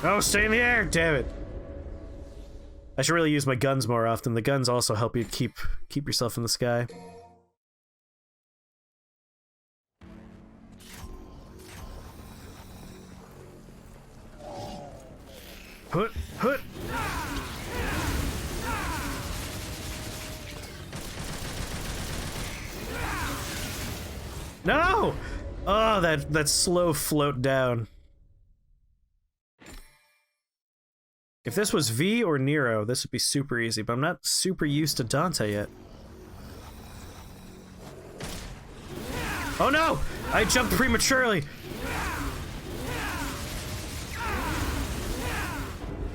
Oh, stay in the air! Damn it. I should really use my guns more often. The guns also help you keep yourself in the sky. Hut, hut. No! Oh, that slow float down. If this was V or Nero, this would be super easy, but I'm not super used to Dante yet. Oh no! I jumped prematurely!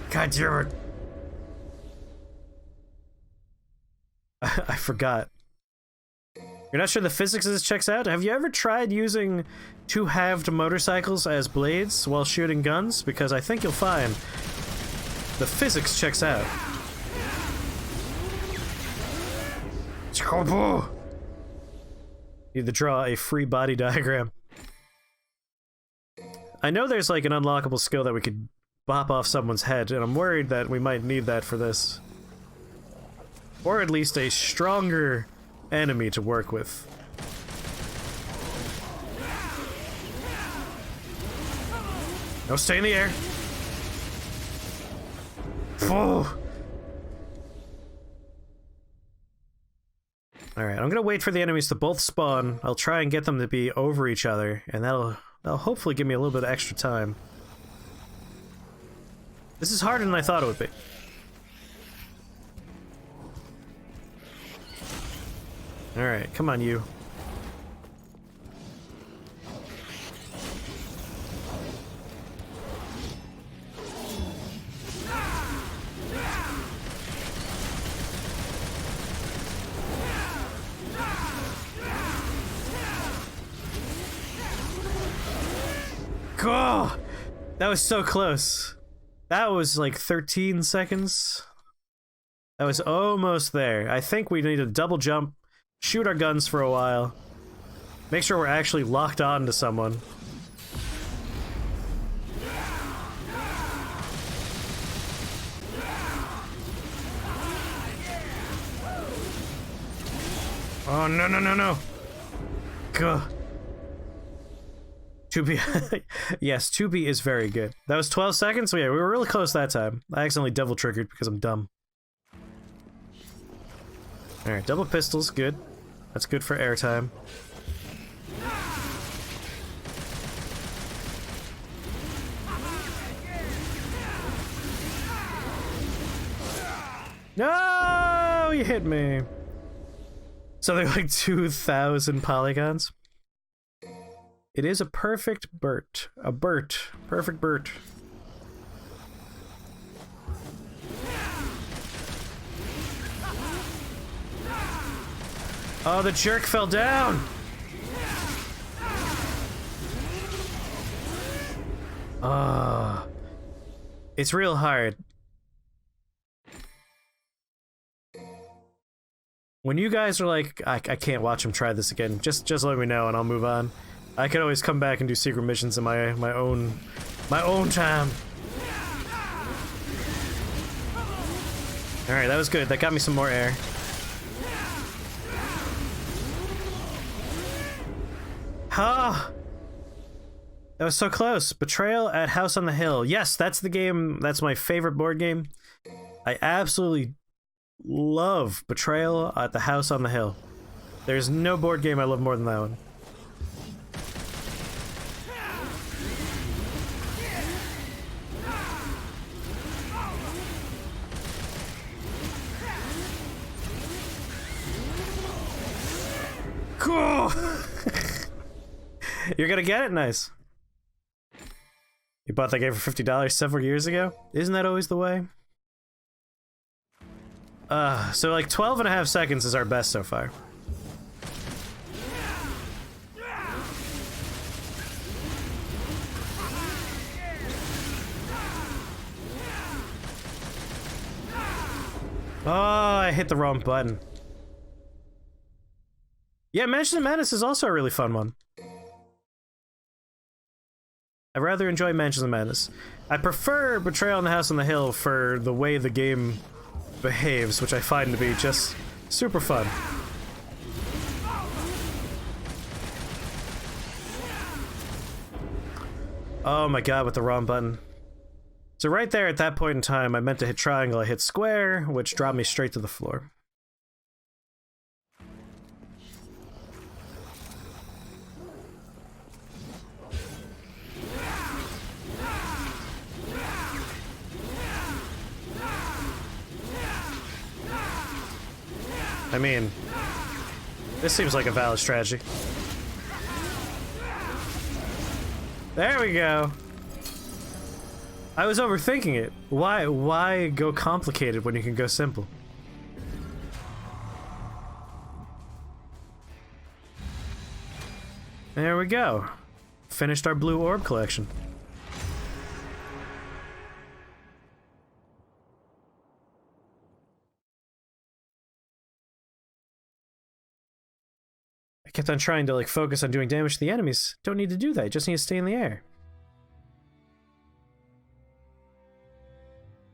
God damn it! I forgot. You're not sure the physics of this checks out? Have you ever tried using two-halved motorcycles as blades while shooting guns? Because I think you'll find the physics checks out. Need to draw a free body diagram. I know there's like an unlockable skill that we could bop off someone's head, and I'm worried that we might need that for this. Or at least a stronger enemy to work with. No, stay in the air. Oh. Alright, I'm gonna wait for the enemies to both spawn. I'll try and get them to be over each other, and that'll hopefully give me a little bit of extra time. This is harder than I thought it would be. Alright, come on, you. Oh, that was so close. That was like 13 seconds. That was almost there. I think we need to double jump, shoot our guns for a while, make sure we're actually locked on to someone. Oh, no, no, no, no. Gah. 2B. Yes, 2B is very good. That was 12 seconds? So yeah, we were really close that time. I accidentally double triggered because I'm dumb. Alright, double pistols, good. That's good for airtime. No, you hit me. So they're like 2,000 polygons. It is a perfect Bert. A Bert. Perfect Bert. Oh, the jerk fell down! Ah, it's real hard. When you guys are like, I can't watch him try this again, just let me know and I'll move on. I can always come back and do secret missions in my own time. Alright, that was good. That got me some more air. Ha! That was so close. Betrayal at House on the Hill. Yes, that's the game. That's my favorite board game. I absolutely love Betrayal at the House on the Hill. There's no board game I love more than that one. Cool! You're gonna get it? Nice. You bought that game for $50 several years ago? Isn't that always the way? So like 12.5 seconds is our best so far. Oh, I hit the wrong button. Yeah, Mansion of Madness is also a really fun one. I rather enjoy Mansions of Madness. I prefer Betrayal in the House on the Hill for the way the game behaves, which I find to be just super fun. Oh my god, with the wrong button. So right there at that point in time, I meant to hit triangle, I hit square, which dropped me straight to the floor. I mean, this seems like a valid strategy. There we go. I was overthinking it. Why go complicated when you can go simple? There we go. Finished our blue orb collection. I kept on trying to like focus on doing damage to the enemies. Don't need to do that, you just need to stay in the air.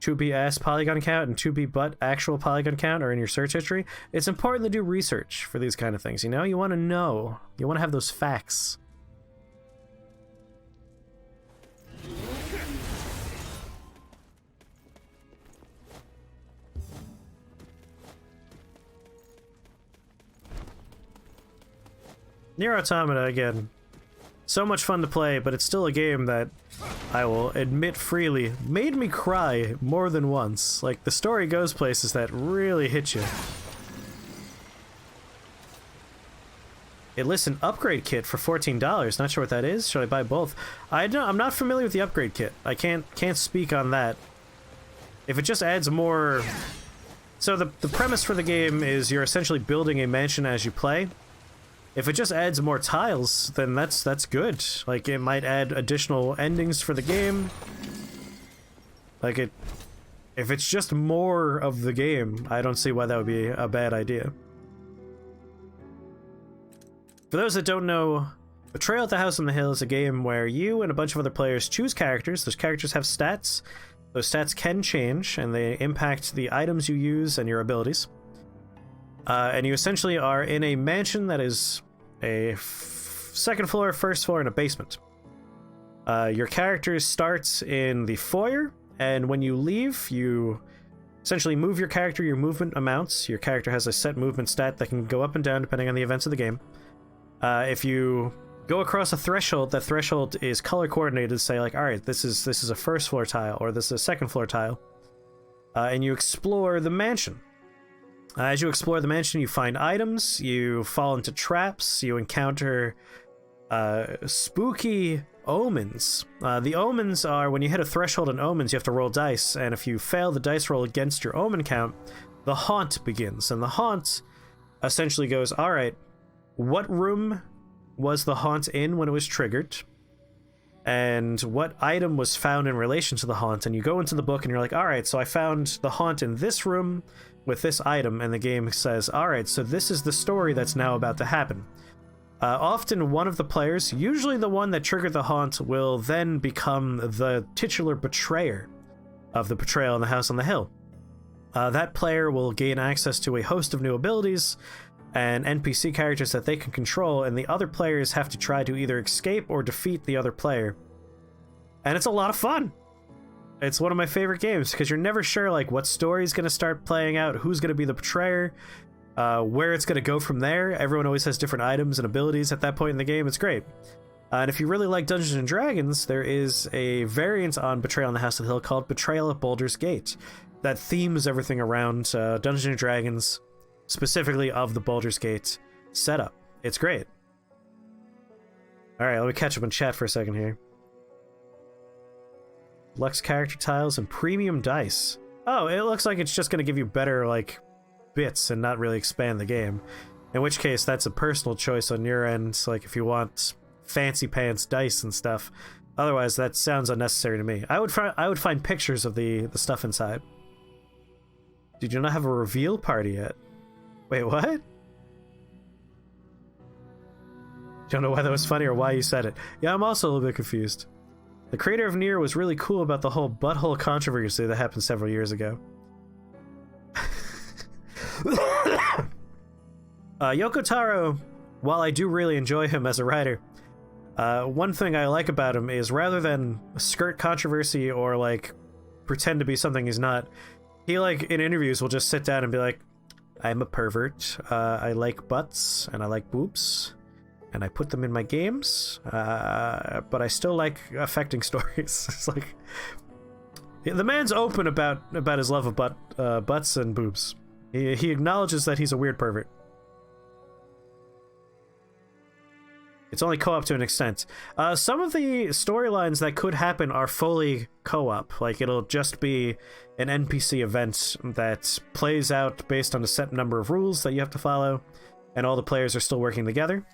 2B ass polygon count and 2B butt actual polygon count are in your search history. It's important to do research for these kind of things, you know? You want to know. You want to have those facts. Nier Automata, again, so much fun to play, but it's still a game that, I will admit freely, made me cry more than once. Like, the story goes places that really hit you. It lists an upgrade kit for $14. Not sure what that is. Should I buy both? I'm not familiar with the upgrade kit. I can't speak on that. If it just adds more... So the premise for the game is you're essentially building a mansion as you play. If it just adds more tiles, then that's good. Like, it might add additional endings for the game. Like, if it's just more of the game, I don't see why that would be a bad idea. For those that don't know, Betrayal at the House on the Hill is a game where you and a bunch of other players choose characters. Those characters have stats. Those stats can change, and they impact the items you use and your abilities. And you essentially are in a mansion that is a second floor, first floor, and a basement. Your character starts in the foyer, and when you leave, you essentially move your character, your movement amounts. Your character has a set movement stat that can go up and down depending on the events of the game. If you go across a threshold, that threshold is color coordinated to say, like, alright, this is a first floor tile, or this is a second floor tile. And you explore the mansion. As you explore the mansion, you find items, you fall into traps, you encounter spooky omens. The omens are, when you hit a threshold in omens, you have to roll dice, and if you fail the dice roll against your omen count, the haunt begins. And the haunt essentially goes, alright, what room was the haunt in when it was triggered? And what item was found in relation to the haunt? And you go into the book and you're like, alright, so I found the haunt in this room with this item, and the game says, alright, so this is the story that's now about to happen. Often one of the players, usually the one that triggered the haunt, will then become the titular betrayer of the Betrayal in the House on the Hill. That player will gain access to a host of new abilities and NPC characters that they can control, and the other players have to try to either escape or defeat the other player. And it's a lot of fun! It's one of my favorite games, because you're never sure, like, what story's gonna start playing out, who's gonna be the betrayer, where it's gonna go from there. Everyone always has different items and abilities at that point in the game. It's great. And if you really like Dungeons and Dragons, there is a variant on Betrayal on the House of the Hill called Betrayal at Baldur's Gate that themes everything around Dungeons and Dragons, specifically of the Baldur's Gate setup. It's great. Alright, let me catch up in chat for a second here. Lux character tiles and premium dice. Oh, it looks like it's just going to give you better, like, bits and not really expand the game. In which case, that's a personal choice on your end, like if you want fancy pants dice and stuff. Otherwise, that sounds unnecessary to me. I would find pictures of the stuff inside. Did you not have a reveal party yet? Wait, what? Don't know why that was funny or why you said it. Yeah, I'm also a little bit confused. The creator of Nier was really cool about the whole butthole controversy that happened several years ago. Yoko Taro, while I do really enjoy him as a writer, one thing I like about him is rather than skirt controversy or like pretend to be something he's not, he like in interviews will just sit down and be like, I'm a pervert, I like butts and I like boobs and I put them in my games, but I still like affecting stories. It's like the man's open about his love of butts and boobs. He acknowledges that he's a weird pervert. It's only co-op to an extent. Some of the storylines that could happen are fully co-op. Like, it'll just be an NPC event that plays out based on a set number of rules that you have to follow, and all the players are still working together.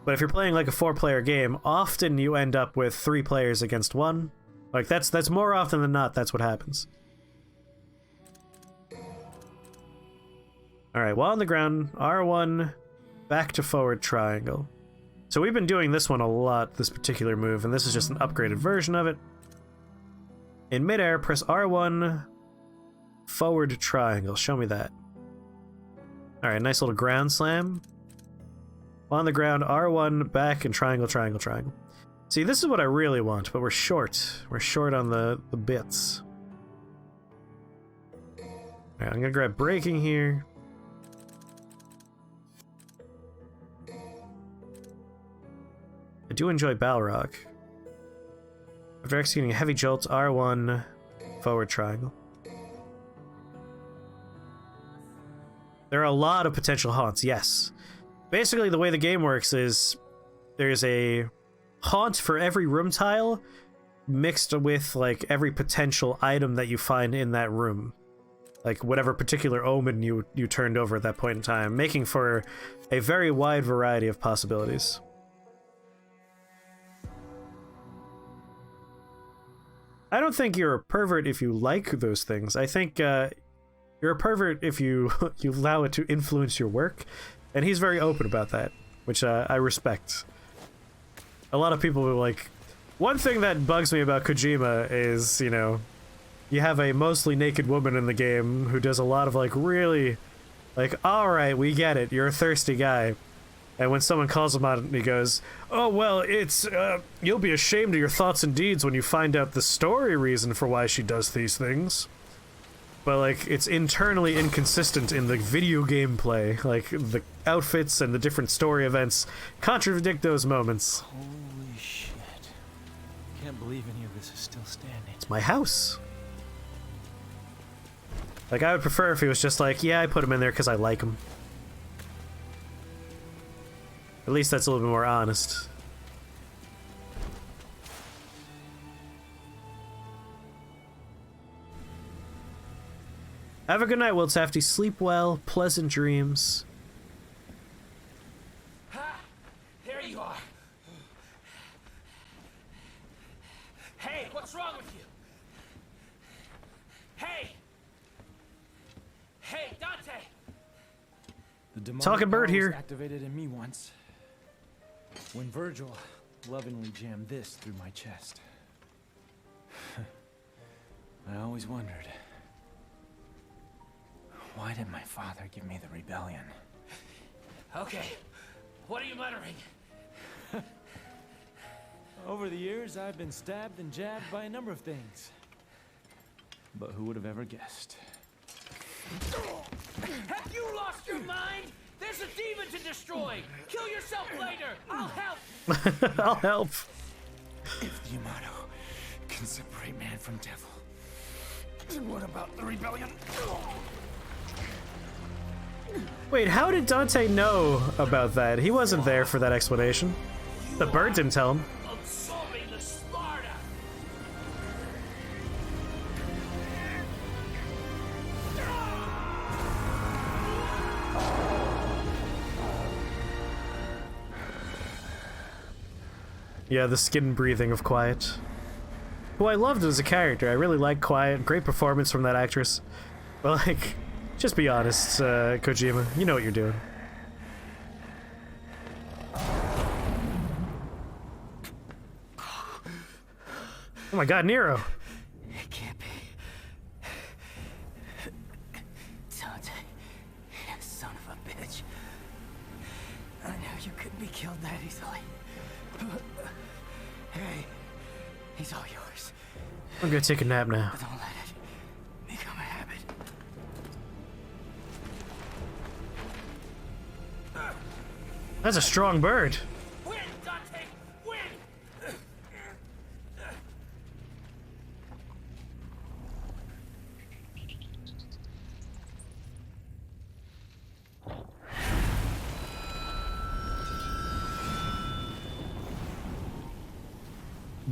But if you're playing like a 4-player game, often you end up with 3 players against 1. Like, that's more often than not, that's what happens. Alright, while on the ground, R1, back to forward triangle. So we've been doing this one a lot, this particular move, and this is just an upgraded version of it. In midair, press R1, forward triangle. Show me that. Alright, nice little ground slam. On the ground, R1, back, and triangle, triangle, triangle. See, this is what I really want, but we're short. We're short on the bits. Alright, I'm gonna grab braking here. I do enjoy Balrog. After executing a heavy jolt, R1, forward triangle. There are a lot of potential haunts, yes. Basically, the way the game works is there's a haunt for every room tile mixed with, like, every potential item that you find in that room. Like, whatever particular omen you turned over at that point in time, making for a very wide variety of possibilities. I don't think you're a pervert if you like those things. I think you're a pervert if you you allow it to influence your work, and he's very open about that, which I respect. A lot of people are like, one thing that bugs me about Kojima is, you know, you have a mostly naked woman in the game who does a lot of like really, like, alright, we get it, you're a thirsty guy. And when someone calls him out, he goes, oh, well, it's, you'll be ashamed of your thoughts and deeds when you find out the story reason for why she does these things. But, like, it's internally inconsistent in the video gameplay. Like, the outfits and the different story events contradict those moments. Holy shit. Can't believe any of this is still standing. It's my house. Like, I would prefer if he was just like, yeah, I put him in there because I like him. At least that's a little bit more honest. Have a good night, Wildsafty. Sleep well. Pleasant dreams. Ha! There you are. Hey, what's wrong with you? Hey! Hey, Dante! The demonic Talking bird power was here. activated in me once. When Virgil lovingly jammed this through my chest. I always wondered, why did my father give me the rebellion? Okay, what are you muttering? Over the years, I've been stabbed and jabbed by a number of things. But who would have ever guessed? Have you lost your mind? There's a demon to destroy! Kill yourself later! I'll help! I'll help. If the Yamato can separate man from devil, then what about the rebellion? Wait, how did Dante know about that? He wasn't there for that explanation. The bird didn't tell him. Absorbing the Sparta! Yeah, the skin breathing of Quiet. Who I loved as a character. I really like Quiet. Great performance from that actress. But, like, just be honest, Kojima. You know what you're doing. Oh my god, Nero. It can't be. Dante, you son of a bitch. I knew you couldn't be killed that easily. Hey, he's all yours. I'm gonna take a nap now. But don't let it become a habit. That's a strong bird. Win, Dante! Win!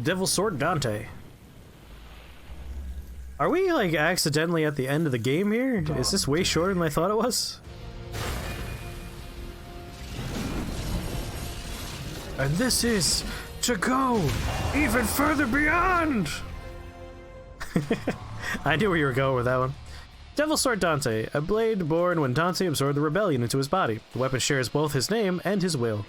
Devil Sword Dante. Are we like accidentally at the end of the game here? Is this way shorter than I thought it was? And this is to go even further beyond. I knew where you were going with that one. Devil Sword Dante, a blade born when Dante absorbed the rebellion into his body. The weapon shares both his name and his will.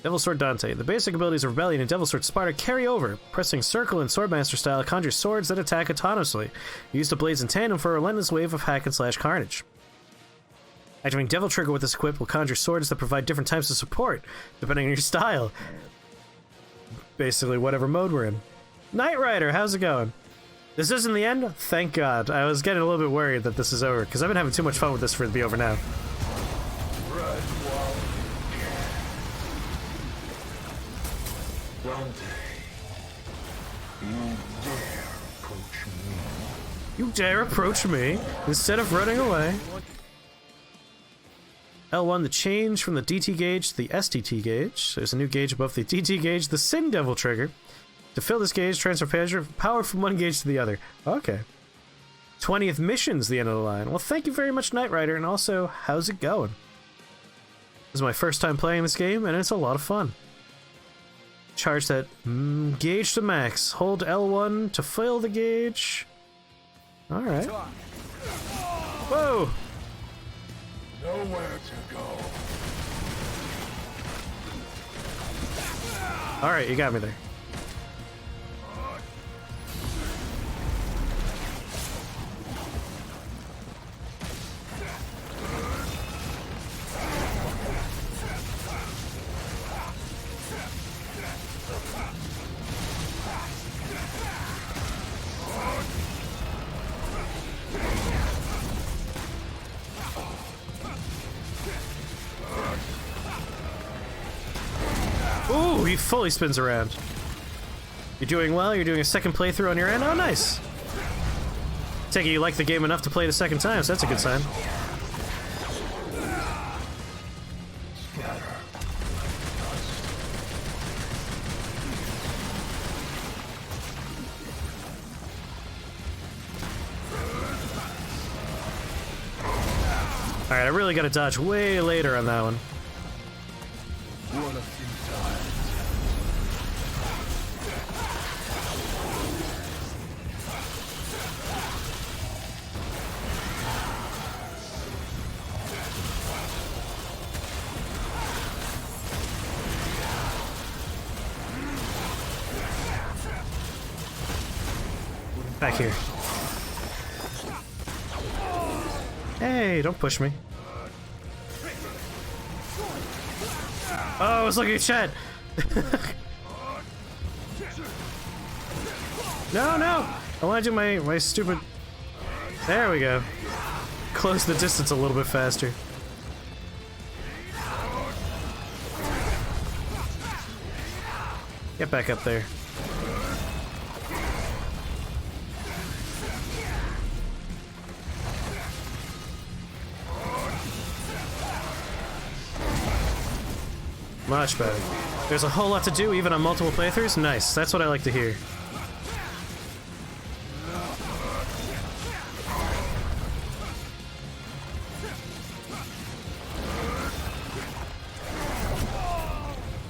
Devil Sword Dante. The basic abilities of Rebellion and Devil Sword Sparta carry over. Pressing circle and Swordmaster style conjures swords that attack autonomously. Use the blades in tandem for a relentless wave of hack and slash carnage. Activating Devil Trigger with this equip will conjure swords that provide different types of support, depending on your style. Basically, whatever mode we're in. Knight Rider, how's it going? This isn't the end? Thank God. I was getting a little bit worried that this is over, because I've been having too much fun with this for it to be over now. You dare approach me instead of running away. L1, the change from the DT gauge to the STT gauge. There's a new gauge above the DT gauge, the Sin Devil trigger. To fill this gauge, transfer power from one gauge to the other. Okay. 20th mission's the end of the line. Well, thank you very much, Knight Rider, and also, how's it going? This is my first time playing this game, and it's a lot of fun. Charge that gauge to max. Hold L1 to fill the gauge. Alright. Whoa! Nowhere to go. Alright, you got me there. Ooh, he fully spins around. You're doing well, you're doing a second playthrough on your end? Oh, nice! Take it you like the game enough to play it a second time, so that's a good sign. Alright, I really gotta dodge way later on that one. Back here. Hey, don't push me. Oh, I was looking at chat. No, no! I want to do my stupid... There we go. Close the distance a little bit faster. Get back up there. Much better. There's a whole lot to do even on multiple playthroughs? Nice, that's what I like to hear.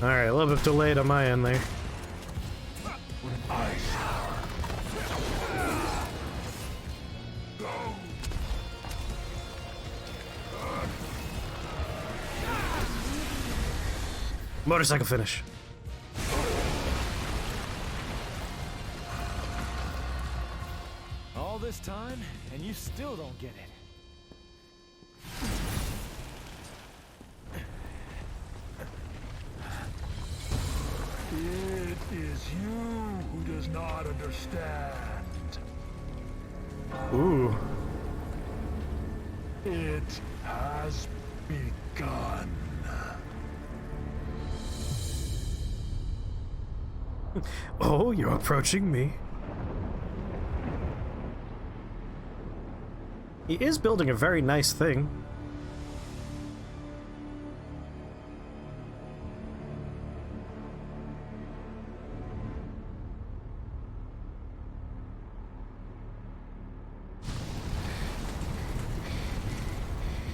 Alright, a little bit delayed on my end there. Motorcycle finish. all this time, and you still don't get it. It is you who does not understand. Ooh. It has begun. Oh, you're approaching me. He is building a very nice thing.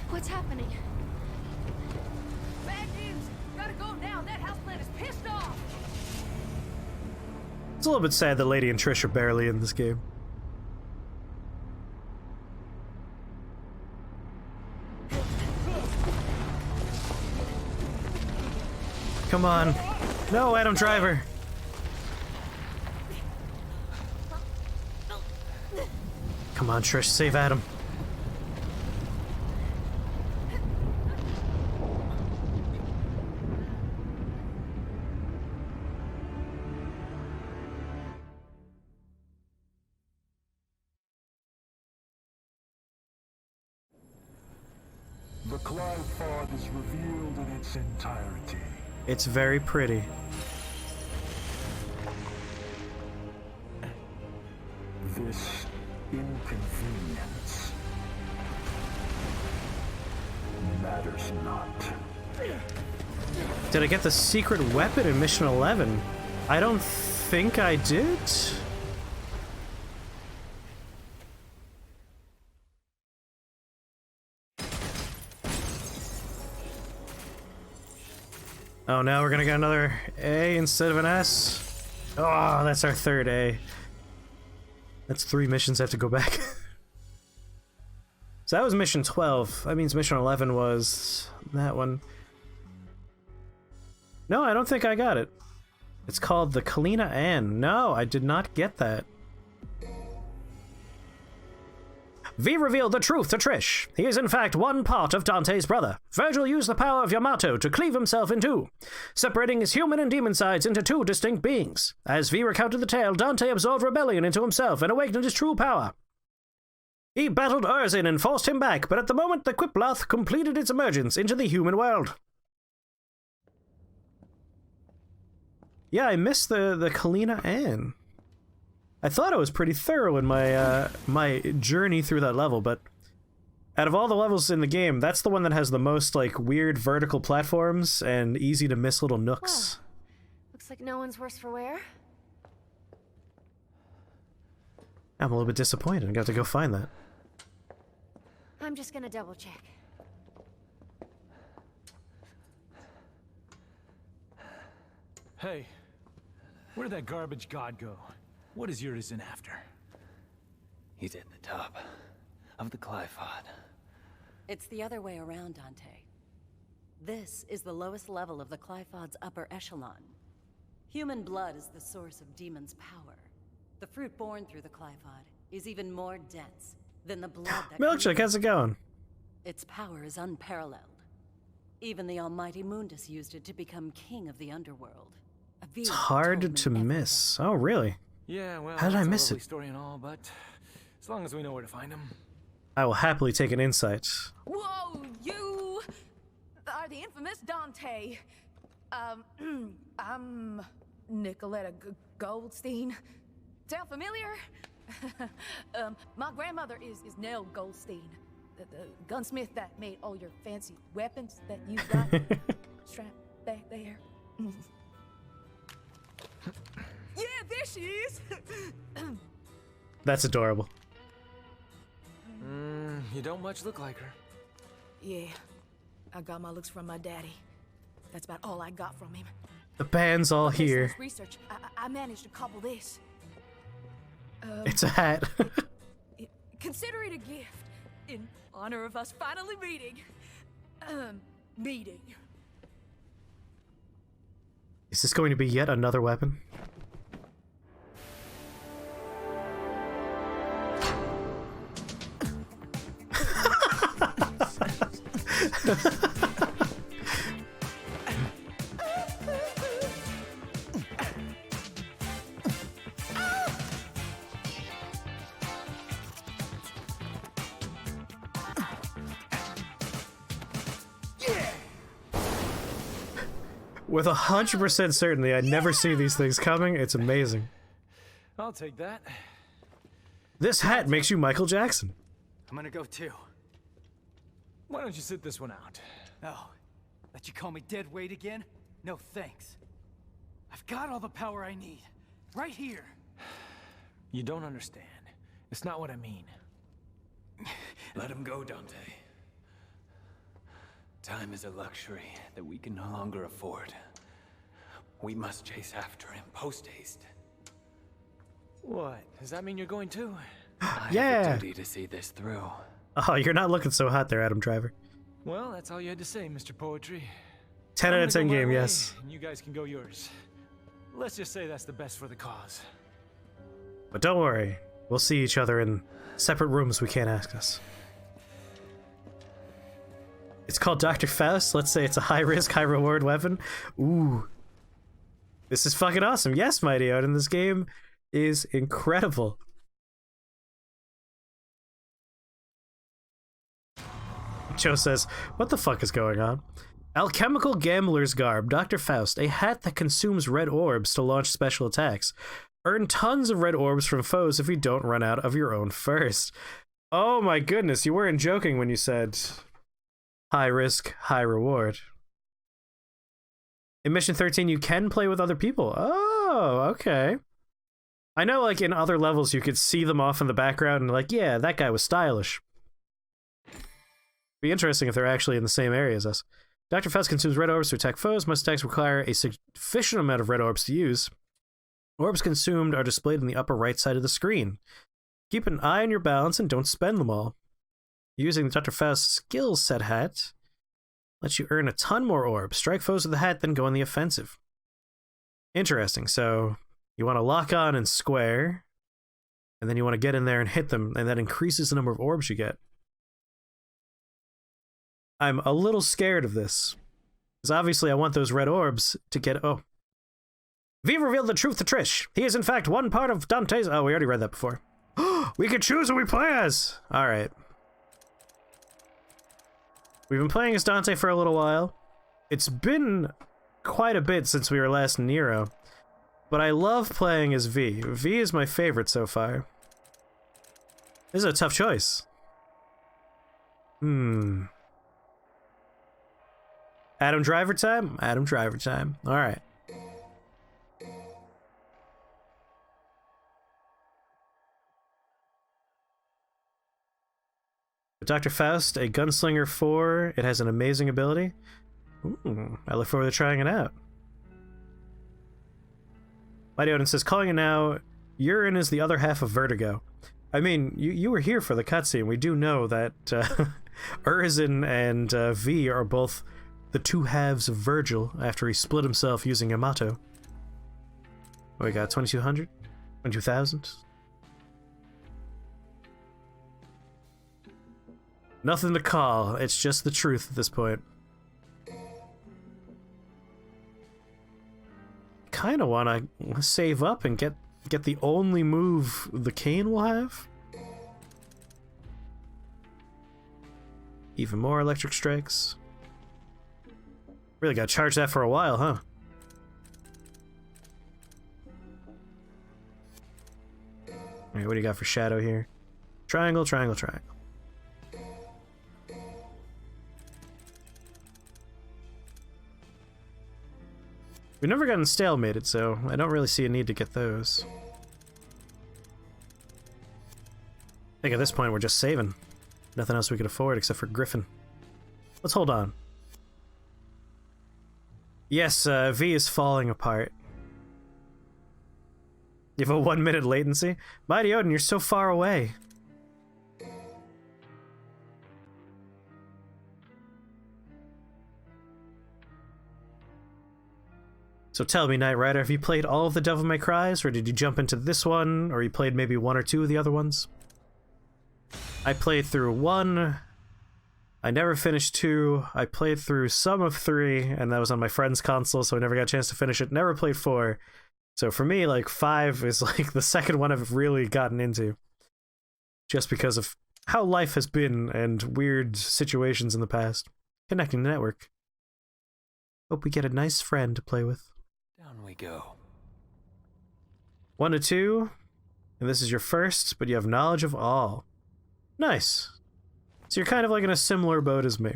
What's happening? Bad news! Gotta go now. That houseplant is pissed off. It's a little bit sad that Lady and Trish are barely in this game. Come on. No, Adam Driver. Come on, Trish, save Adam. The Clive is revealed in its entirety. It's very pretty. This inconvenience matters not. Did I get the secret weapon in Mission 11? I don't think I did. Oh, now we're gonna get another A instead of an S. Oh, that's our third A. That's 3 missions I have to go back. So that was mission 12. That means mission 11 was that one. No, I don't think I got it. It's called the Kalina Ann. No, I did not get that. V revealed the truth to Trish. He is in fact one part of Dante's brother. Virgil used the power of Yamato to cleave himself in two, separating his human and demon sides into 2 distinct beings. As V recounted the tale, Dante absorbed rebellion into himself and awakened his true power. He battled Urzin and forced him back, but at the moment the Qiploth completed its emergence into the human world. Yeah, I missed the Kalina Ann. I thought I was pretty thorough in my my journey through that level, but out of all the levels in the game, that's the one that has the most like weird vertical platforms and easy to miss little nooks. Well, looks like no one's worse for wear. I'm a little bit disappointed. I got to go find that. I'm just gonna double check. Hey, where'd that garbage god go? What is Urizen after? He's at the top of the Clifod. It's the other way around, Dante. This is the lowest level of the Clifod's upper echelon. Human blood is the source of demons' power. The fruit born through the Clifod is even more dense than the blood that Milkshake, how's it going? Its power is unparalleled. Even the almighty Mundus used it to become king of the underworld. It's hard to miss. Oh, really? Yeah, well, how did I that's a miss lovely it? story and all, but as long as we know where to find him. I will happily take an insight. Whoa, you are the infamous Dante. I'm Nicoletta Goldstein. Sound familiar? My grandmother is Nell Goldstein, the gunsmith that made all your fancy weapons that you got strapped back there. Yeah, there she is. That's adorable. You don't much look like her. Yeah, I got my looks from my daddy. That's about all I got from him. The band's all Based on here. this research, I managed to cobble this. It's a hat. Consider it a gift in honor of us finally meeting. Meeting. Is this going to be yet another weapon? With 100% certainty, I never see these things coming. It's amazing. I'll take that. This hat makes you Michael Jackson. I'm gonna go too. Why don't you sit this one out? Oh, let you call me dead weight again? No thanks. I've got all the power I need. Right here. You don't understand. It's not what I mean. Let him go, Dante. Time is a luxury that we can no longer afford. We must chase after him post-haste. What? Does that mean you're going too? I Yeah. have a duty to see this through. Oh, you're not looking so hot there, Adam Driver. Well, that's all you had to say, Mr. Poetry. 10 I'm out of gonna 10 go my game, way, yes. And you guys can go yours. Let's just say that's the best for the cause. But don't worry, we'll see each other in separate rooms we can't access. It's called Dr. Faust. Let's say it's a high-risk, high-reward weapon. Ooh. This is fucking awesome. Yes, Mighty Odin, this game is incredible. Joe says, what the fuck is going on? Alchemical Gambler's Garb, Dr. Faust, a hat that consumes red orbs to launch special attacks. Earn tons of red orbs from foes if you don't run out of your own first. Oh my goodness, you weren't joking when you said high risk, high reward. In Mission 13, you can play with other people. Oh, okay. I know, like, in other levels, you could see them off in the background and, like, yeah, that guy was stylish. Be interesting if they're actually in the same area as us. Dr. Faust consumes red orbs to attack foes. Most attacks require a sufficient amount of red orbs to use. Orbs consumed are displayed in the upper right side of the screen. Keep an eye on your balance and don't spend them all. Using the Dr. Faust skill set hat lets you earn a ton more orbs. Strike foes with the hat, then go on the offensive. Interesting. So you want to lock on and square, and then you want to get in there and hit them, and that increases the number of orbs you get. I'm a little scared of this, because obviously I want those red orbs to get... Oh. V revealed the truth to Trish. He is in fact one part of Dante's... Oh, we already read that before. We can choose who we play as! Alright. We've been playing as Dante for a little while. It's been quite a bit since we were last in Nero, but I love playing as V. V is my favorite so far. This is a tough choice. Adam Driver time? Adam Driver time. Alright. Dr. Faust, a gunslinger 4. It has an amazing ability. Ooh, I look forward to trying it out. Mighty Odin says, calling it now, urine is the other half of Vertigo. I mean, you were here for the cutscene. We do know that Urizen and V are both the two halves of Virgil after he split himself using Yamato. What we got, 2200? 22,000? Nothing to call, it's just the truth at this point. Kinda wanna save up and get the only move the Cane will have. Even more electric strikes. Really gotta charge that for a while, huh? Alright, what do you got for Shadow here? Triangle, triangle, triangle. We've never gotten stalemated, so I don't really see a need to get those. I think at this point we're just saving. Nothing else we could afford except for Griffin. Let's hold on. Yes, V is falling apart. You have a 1 minute latency? Mighty Odin, you're so far away. So tell me, Knight Rider, have you played all of the Devil May Cries, or did you jump into this one, or you played maybe one or two of the other ones? I played through 1, I never finished 2. I played through some of 3, and that was on my friend's console, so I never got a chance to finish it. Never played 4. So for me, like, 5 is like the second one I've really gotten into. Just because of how life has been and weird situations in the past. Connecting the network. Hope we get a nice friend to play with. Down we go. 1 to 2, and this is your first, but you have knowledge of all. Nice. So you're kind of like in a similar boat as me.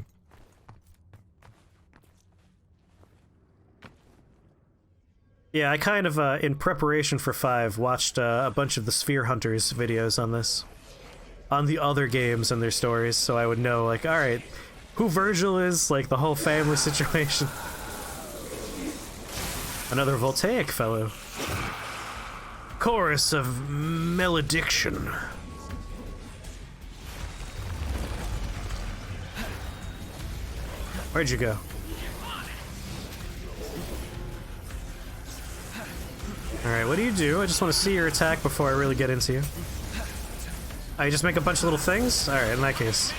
Yeah, I kind of, in preparation for 5, watched a bunch of the Sphere Hunters videos on this. On the other games and their stories, so I would know, like, alright, who Virgil is, like, the whole family situation. Another Voltaic fellow. Chorus of Malediction. Where'd you go? Alright, what do? I just want to see your attack before I really get into you. Oh, you just make a bunch of little things? Alright, in that case.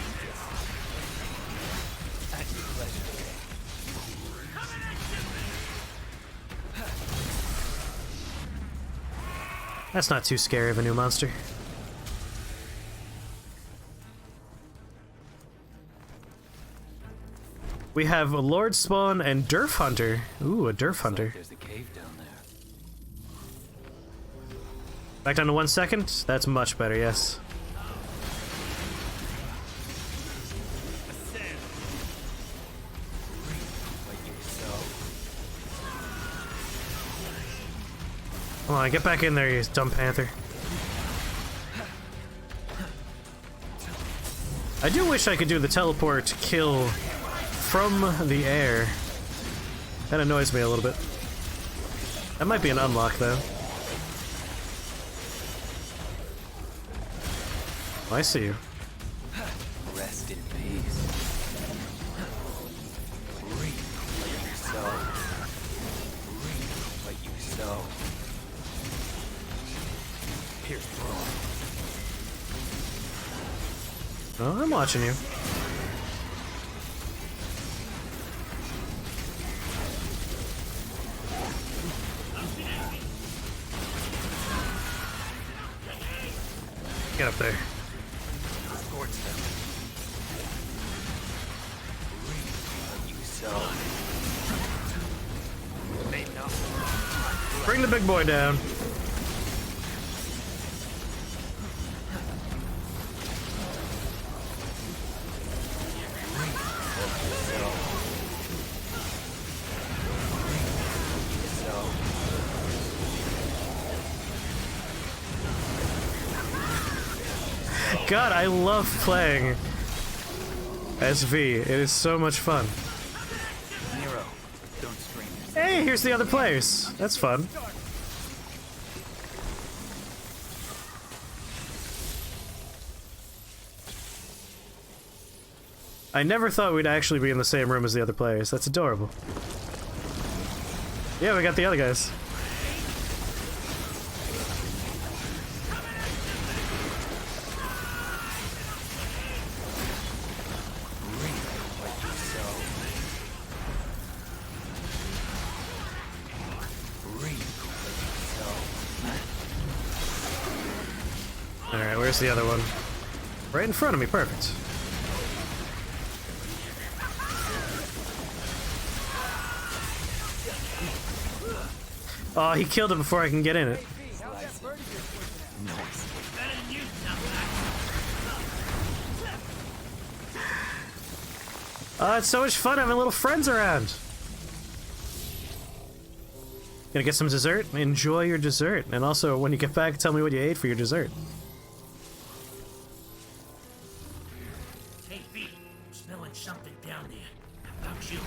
That's not too scary of a new monster. We have a Lord Spawn and Derf Hunter. Ooh, a Derf Hunter. There's the cave down there. Back down to 1 second? That's much better, yes. Come on, get back in there, you dumb panther. I do wish I could do the teleport kill from the air. That annoys me a little bit. That might be an unlock, though. Oh, I see you. Rest in peace. Reap what you sow. Reap what you sow. Pierce through. Oh, I'm watching you. Get up there. Scorch them. Reap what you sow. May not. Bring the big boy down. God, I love playing as V. It is so much fun. Nero, don't scream. Hey, here's the other players. That's fun. I never thought we'd actually be in the same room as the other players. That's adorable. Yeah, we got the other guys. Alright, where's the other one? Right in front of me, perfect. Oh, he killed it before I can get in it. Oh, it's so much fun having little friends around. Gonna get some dessert? Enjoy your dessert. And also, when you get back, tell me what you ate for your dessert. Hey, B, I'm smelling something down there. How about you?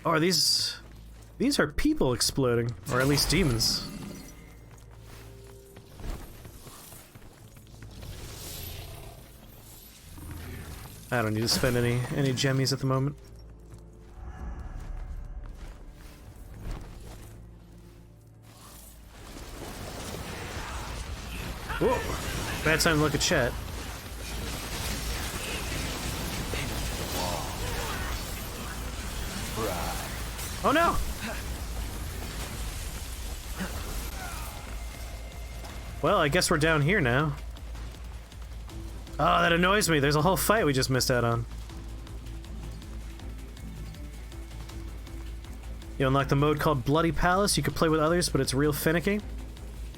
Oh, are these... These are people exploding. Or at least demons. I don't need to spend any gemmies at the moment. Whoa! Bad time to look at chat. Oh no! Well, I guess we're down here now. Oh, that annoys me. There's a whole fight we just missed out on. You unlock the mode called Bloody Palace. You can play with others, but it's real finicky.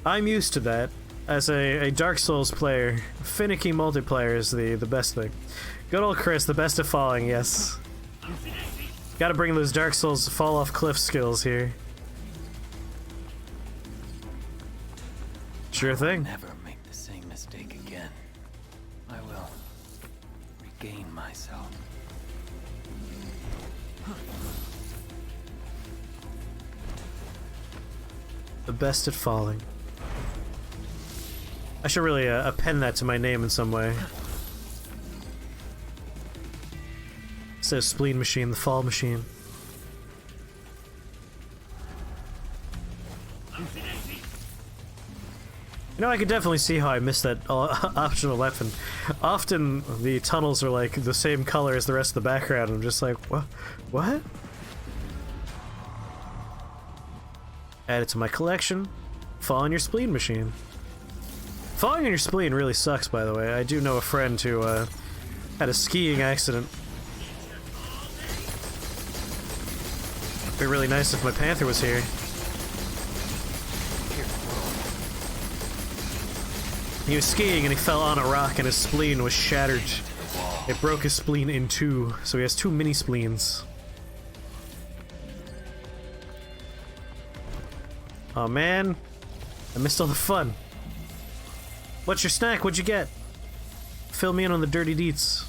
I'm used to that. As a Dark Souls player, finicky multiplayer is the best thing. Good old Chris, the best of falling, yes. Gotta bring those Dark Souls fall off cliff skills here. Sure thing. Never make the same mistake again. I will regain myself. The best at falling. I should really append that to my name in some way. It says Spleen Machine, the Fall Machine. You know, I could definitely see how I missed that optional weapon. Often the tunnels are like the same color as the rest of the background, and I'm just like, what? What? Add it to my collection. Fall on your Spleen Machine. Falling on your spleen really sucks, by the way. I do know a friend who had a skiing accident. It'd be really nice if my panther was here. He was skiing and he fell on a rock and his spleen was shattered. It broke his spleen in two, so he has two mini spleens. Oh man, I missed all the fun. What's your snack? What'd you get? Fill me in on the dirty deets.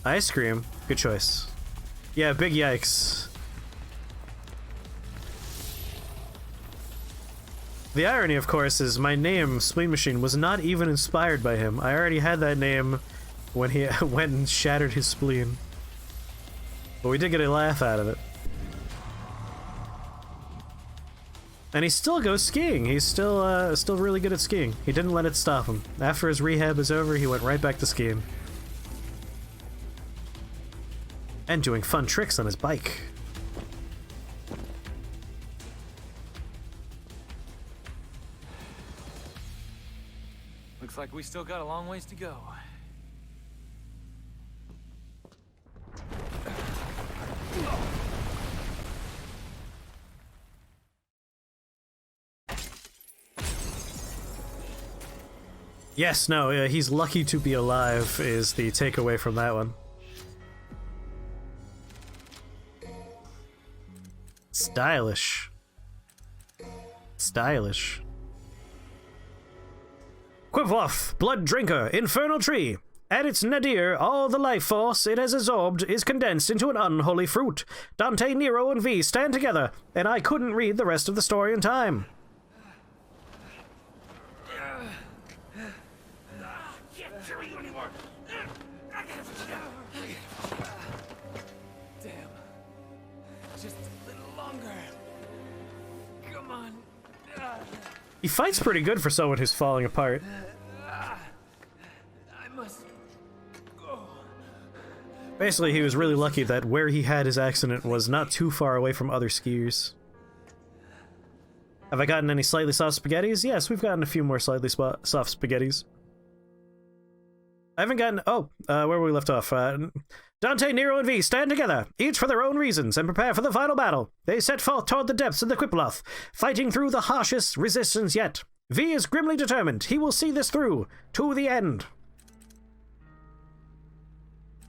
Ice cream? Good choice. Yeah, big yikes. The irony, of course, is my name, Spleen Machine, was not even inspired by him. I already had that name when he went and shattered his spleen. But we did get a laugh out of it. And he still goes skiing. He's still really good at skiing. He didn't let it stop him. After his rehab is over, he went right back to skiing. And doing fun tricks on his bike. Looks like we still got a long ways to go. Yes, no, he's lucky to be alive is the takeaway from that one. Stylish. Stylish. Quivloth, Blood Drinker, Infernal Tree. At its nadir, all the life force it has absorbed is condensed into an unholy fruit. Dante, Nero, and V stand together, and I couldn't read the rest of the story in time. Damn. Just a little longer. Come on. He fights pretty good for someone who's falling apart. I must go. Basically, he was really lucky that where he had his accident was not too far away from other skiers. Have I gotten any slightly soft spaghettis? Yes, we've gotten a few more slightly soft spaghettis. I haven't gotten... Oh, where were we left off? Dante, Nero, and V stand together, each for their own reasons, and prepare for the final battle. They set forth toward the depths of the Quiploth, fighting through the harshest resistance yet. V is grimly determined. He will see this through, to the end.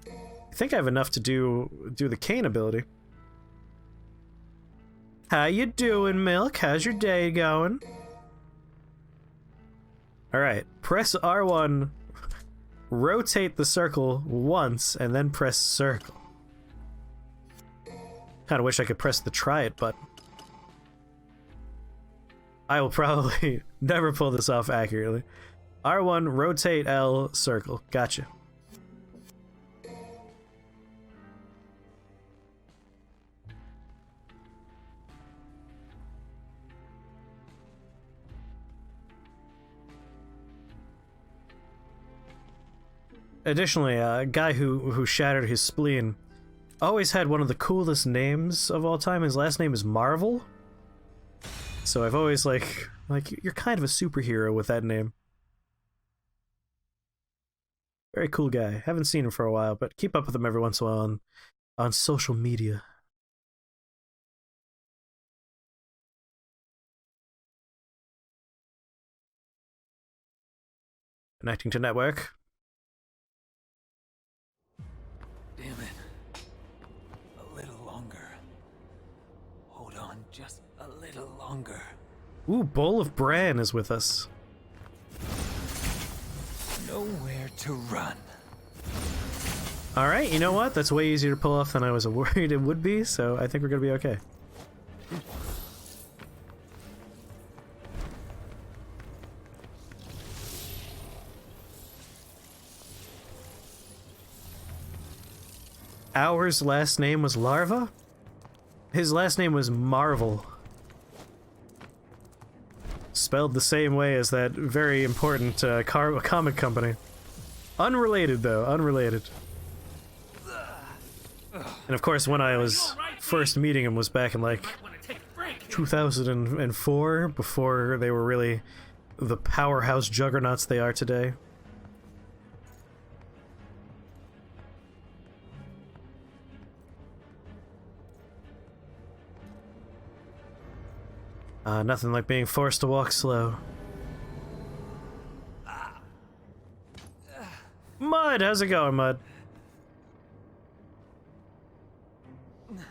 I think I have enough to do the cane ability. How you doing, Milk? How's your day going? Alright, press R1... Rotate the circle once, and then press circle. Kinda wish I could press the try it button. I will probably never pull this off accurately. R1, rotate L, circle. Gotcha. Additionally, a guy who shattered his spleen always had one of the coolest names of all time. His last name is Marvel. So I've always like you're kind of a superhero with that name. Very cool guy. Haven't seen him for a while, but keep up with him every once in a while on social media. Connecting to network. Damn it. A little longer. Hold on just a little longer. Ooh, Bowl of Bran is with us. Nowhere to run. Alright, you know what? That's way easier to pull off than I was worried it would be, so I think we're gonna be okay. Ours last name was Larva? His last name was Marvel. Spelled the same way as that very important comic company. Unrelated, though. Unrelated. And of course, when I was first meeting him was back in, like, 2004, before they were really the powerhouse juggernauts they are today. Nothing like being forced to walk slow. Mud, how's it going, Mud?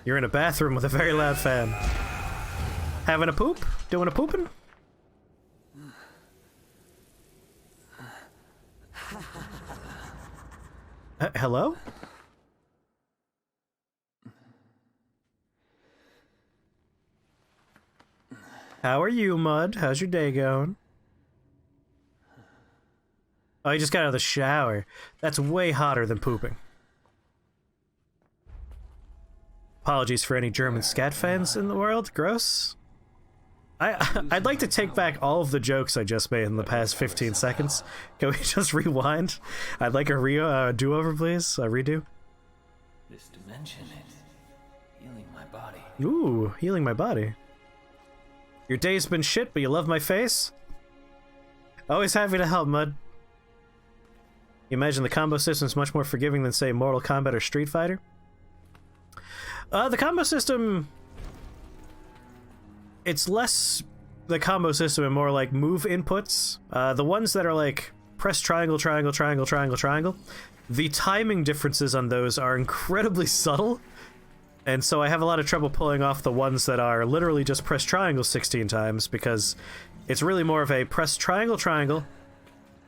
You're in a bathroom with a very loud fan. Having a poop? Doing a pooping? Hello? How are you, Mud? How's your day going? Oh, you just got out of the shower. That's way hotter than pooping. Apologies for any German scat fans in the world. Gross. I'd like to take back all of the jokes I just made in the past 15 seconds. Can we just rewind? I'd like a do-over, please. A redo. This dimension is healing my body. Ooh, healing my body. Your day's been shit, but you love my face? Always happy to help, Mud. You imagine the combo system's much more forgiving than, say, Mortal Kombat or Street Fighter? The combo system... It's less the combo system and more like move inputs. The ones that are like, press triangle, triangle, triangle, triangle, triangle. The timing differences on those are incredibly subtle. And so I have a lot of trouble pulling off the ones that are literally just press triangle 16 times, because it's really more of a press triangle, triangle,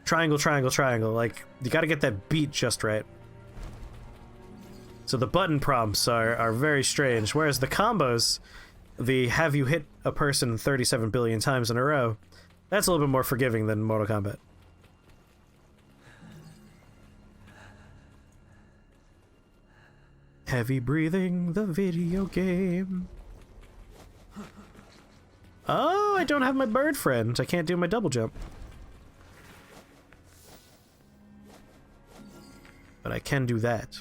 triangle, triangle, triangle. Like, you gotta get that beat just right. So the button prompts are very strange, whereas the combos, the have you hit a person 37 billion times in a row, that's a little bit more forgiving than Mortal Kombat. Heavy breathing, the video game. Oh, I don't have my bird friend. I can't do my double jump. But I can do that.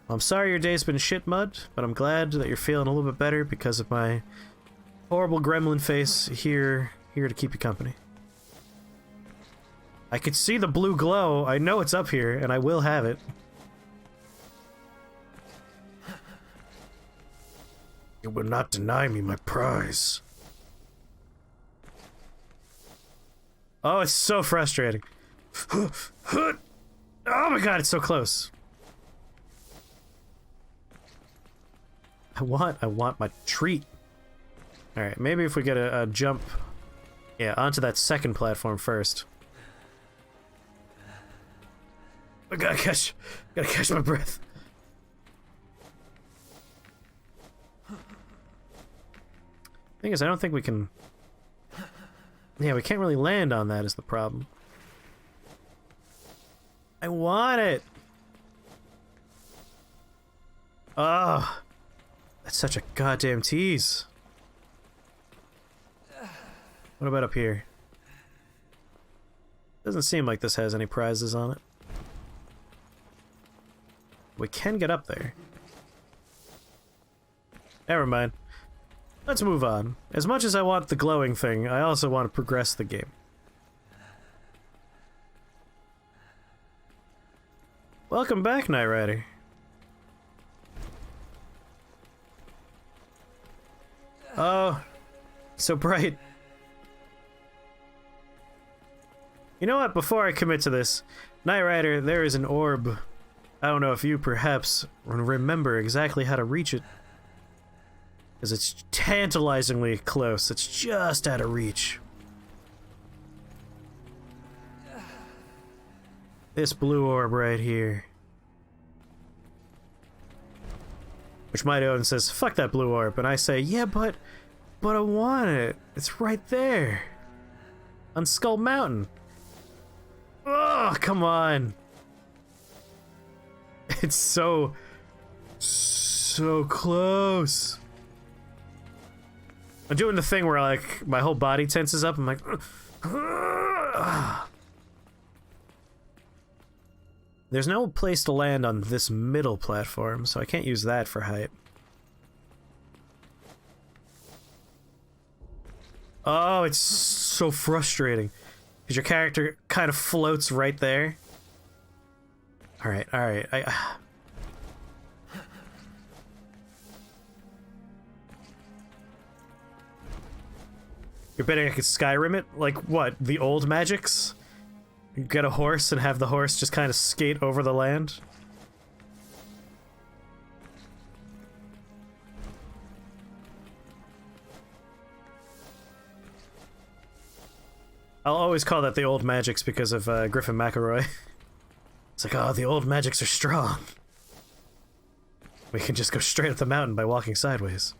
I'm sorry your day's been shit, Mud, but I'm glad that you're feeling a little bit better because of my horrible gremlin face here to keep you company. I can see the blue glow. I know it's up here, and I will have it. You will not deny me my prize. Oh, it's so frustrating. Oh my god, it's so close. I want my treat. Alright, maybe if we get a jump, yeah, onto that second platform first. I gotta catch my breath. Thing is, I don't think we can... Yeah, we can't really land on that is the problem. I want it! Oh, that's such a goddamn tease. What about up here? Doesn't seem like this has any prizes on it. We can get up there. Never mind. Let's move on. As much as I want the glowing thing, I also want to progress the game. Welcome back, Knight Rider. Oh, so bright. You know what? Before I commit to this, Knight Rider, there is an orb. I don't know if you perhaps remember exactly how to reach it. Because it's tantalizingly close. It's just out of reach. This blue orb right here. Which my own says, fuck that blue orb. And I say, yeah, but I want it. It's right there. On Skull Mountain. Oh, come on. It's so close. I'm doing the thing where like my whole body tenses up. I'm like, there's no place to land on this middle platform, so I can't use that for height. Oh, it's so frustrating. Because your character kind of floats right there. Alright, alright. You're betting I could Skyrim it? Like what? The old magics? You get a horse and have the horse just kind of skate over the land? I'll always call that the old magics because of Griffin McElroy. It's like, oh, the old magics are strong. We can just go straight up the mountain by walking sideways.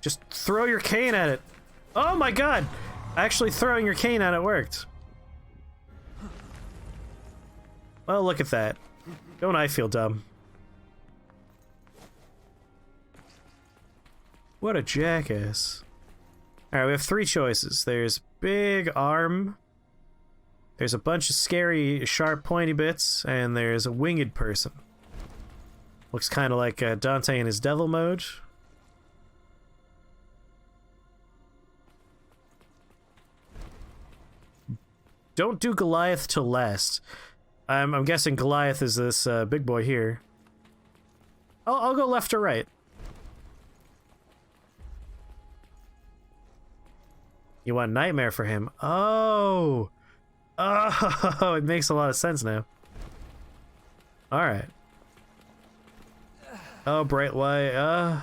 Just throw your cane at it. Oh my god! Actually throwing your cane at it worked. Well, look at that. Don't I feel dumb? What a jackass. Alright, we have three choices. There's big arm, there's a bunch of scary, sharp, pointy bits, and there's a winged person. Looks kind of like Dante in his devil mode. Don't do Goliath till last. I'm guessing Goliath is this big boy here. I'll go left or right. You want Nightmare for him? Oh! Oh, it makes a lot of sense now. Alright. Oh, bright light,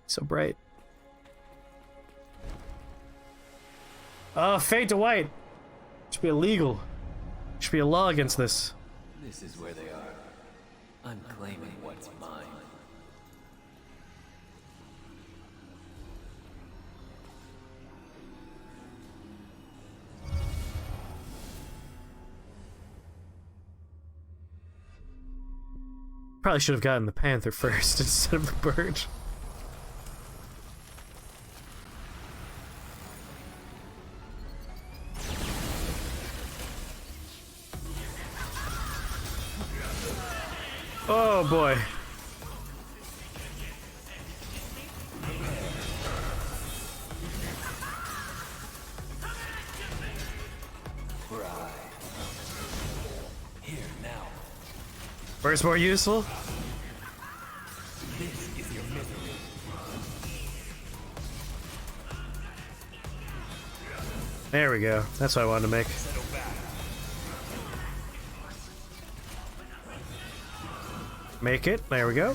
so bright. Oh, fade to white! Should be illegal. Should be a law against this. This is where they are. I'm claiming what's mine. Probably should have gotten the panther first instead of the bird. Oh boy. Here now. Where's more useful? This is your misery. There we go. That's what I wanted to make. Make it. There we go.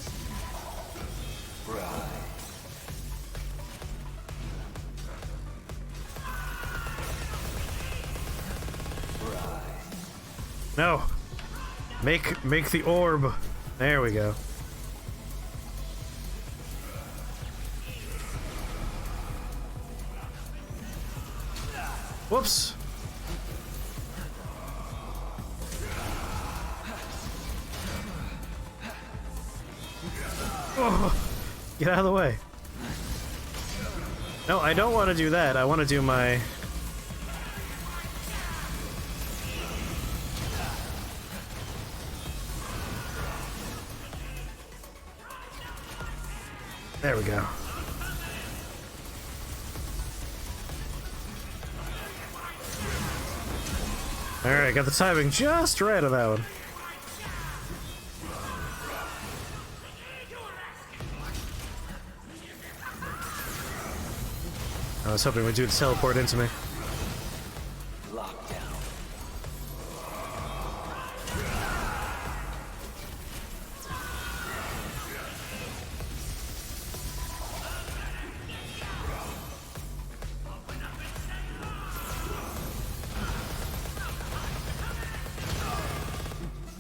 No. Make the orb. There we go. Whoops. Oh, get out of the way. No, I don't want to do that. I want to do my... There we go. Alright, got the timing just right on that one. I was hoping we'd do the teleport into me. Lockdown.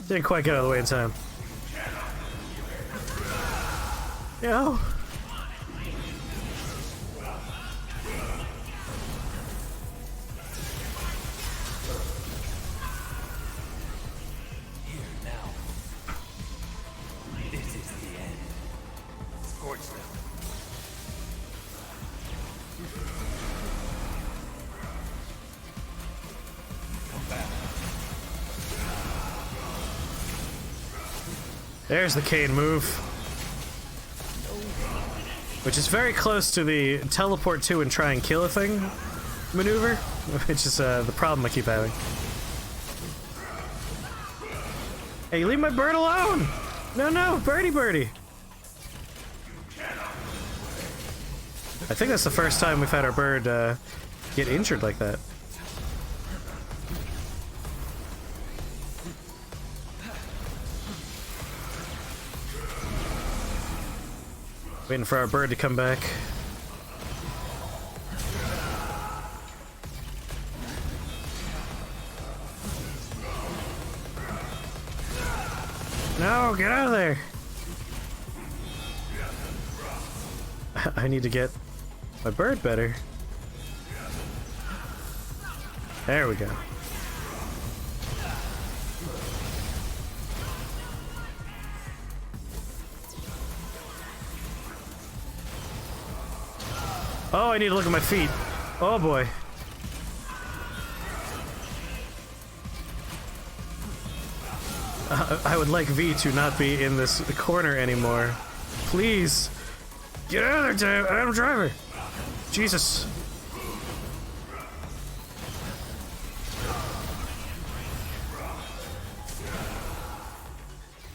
Didn't quite get out of the way in time. No. Here now. This is the end. Scorch them. There's the cane move. Which is very close to the teleport to and try and kill a thing maneuver, which is the problem I keep having. Hey, leave my bird alone! No, no, birdie birdie! I think that's the first time we've had our bird get injured like that. Waiting for our bird to come back. No, get out of there! I need to get my bird better. There we go. Oh, I need to look at my feet. Oh boy. I would like V to not be in this corner anymore. Please. Get out of there, Adam Driver. Jesus.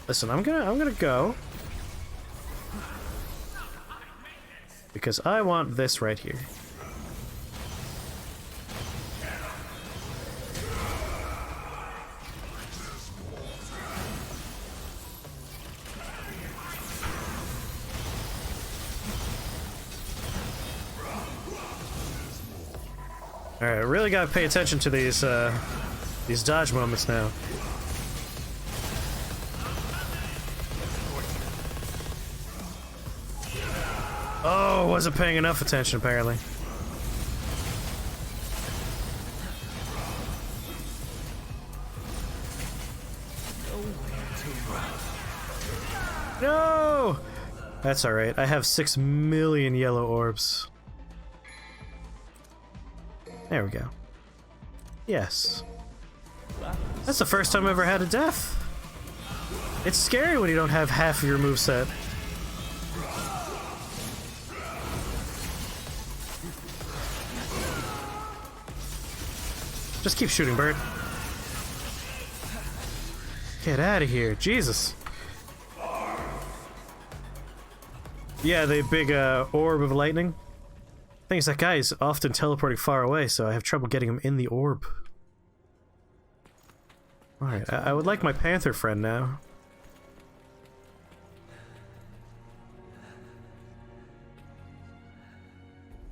Listen, I'm gonna go. Because I want this right here. Alright, I really gotta pay attention to these dodge moments now. Oh, wasn't paying enough attention apparently. No! That's alright. I have 6 million yellow orbs. There we go. Yes. That's the first time I've ever had a death. It's scary when you don't have half of your moveset. Just keep shooting, bird. Get out of here. Jesus. Yeah, the big orb of lightning. Thing is, that guy is often teleporting far away, so I have trouble getting him in the orb. Alright, I would like my panther friend now.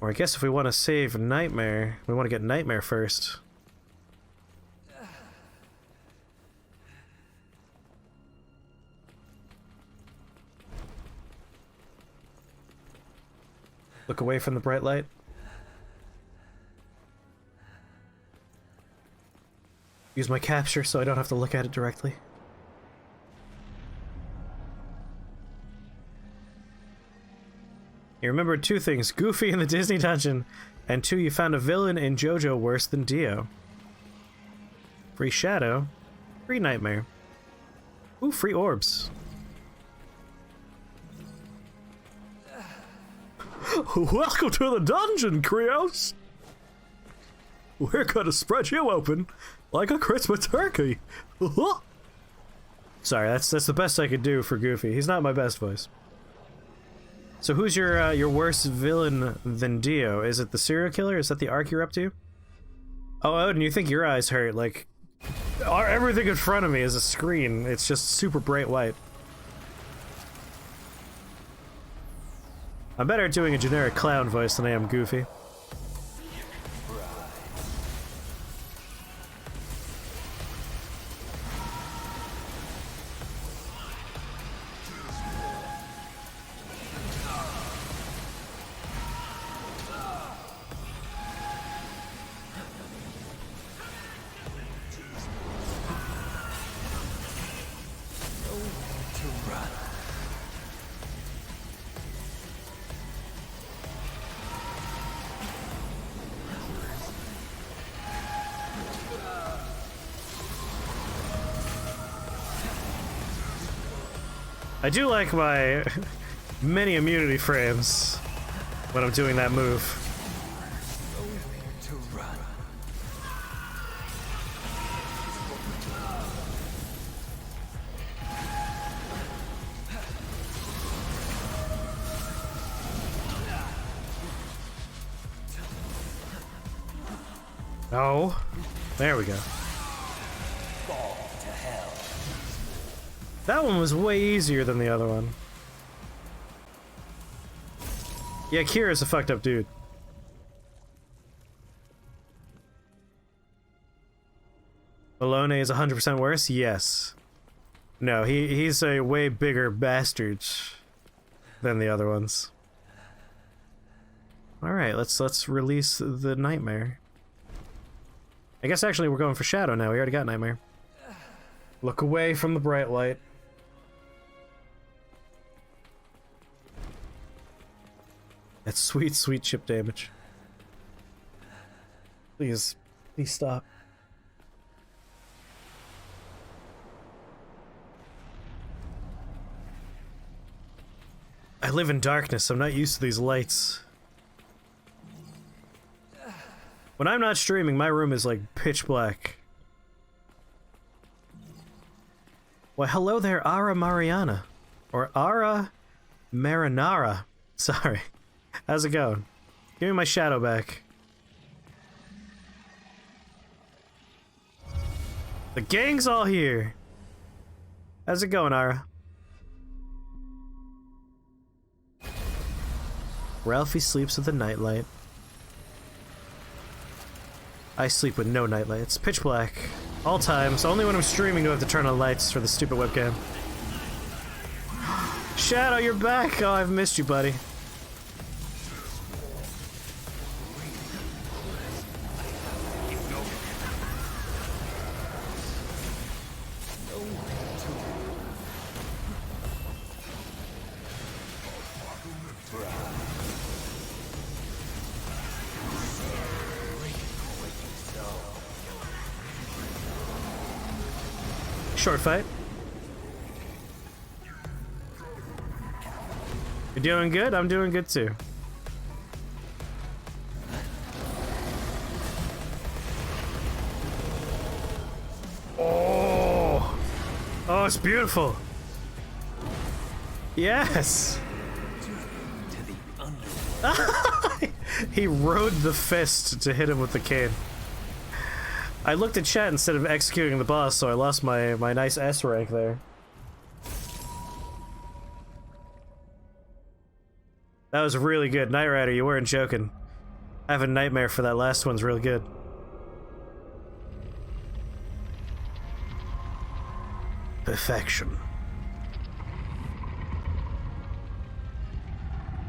Or I guess if we want to save Nightmare, we want to get Nightmare first. Look away from the bright light. Use my capture so I don't have to look at it directly. You remembered 2 things: Goofy in the Disney Dungeon, and 2, you found a villain in JoJo worse than Dio. Free Shadow. Free Nightmare. Ooh, free orbs. Welcome to the dungeon, Krios! We're gonna spread you open like a Christmas turkey. Sorry, that's the best I could do for Goofy. He's not my best voice. So who's your worst villain than Dio? Is it the serial killer? Is that the arc you're up to? Oh, Odin, you think your eyes hurt? Like, everything in front of me is a screen. It's just super bright white. I'm better at doing a generic clown voice than I am Goofy. I do like my many immunity frames when I'm doing that move. Oh, there we go. That one was way easier than the other one. Yeah, Kira's a fucked up dude. Malone is 100% worse? Yes. No, he's a way bigger bastard than the other ones. Alright, let's release the Nightmare. I guess actually we're going for Shadow now. We already got Nightmare. Look away from the bright light. That's sweet, sweet chip damage. Please, please stop. I live in darkness. I'm not used to these lights. When I'm not streaming, my room is like pitch black. Well, hello there, Ara Mariana. Or Ara Marinara. Sorry. How's it going? Give me my shadow back. The gang's all here. How's it going, Ara? Ralphie sleeps with a nightlight. I sleep with no nightlight. It's pitch black. All times. Only when I'm streaming do I have to turn on lights for the stupid webcam. Shadow, you're back! Oh, I've missed you, buddy. Short fight. You're doing good? I'm doing good too. Oh! Oh, it's beautiful! Yes! He rode the fist to hit him with the cane. I looked at chat instead of executing the boss, so I lost my nice S rank there. That was really good. Knight Rider, you weren't joking. I have a nightmare for that last one's really good. Perfection.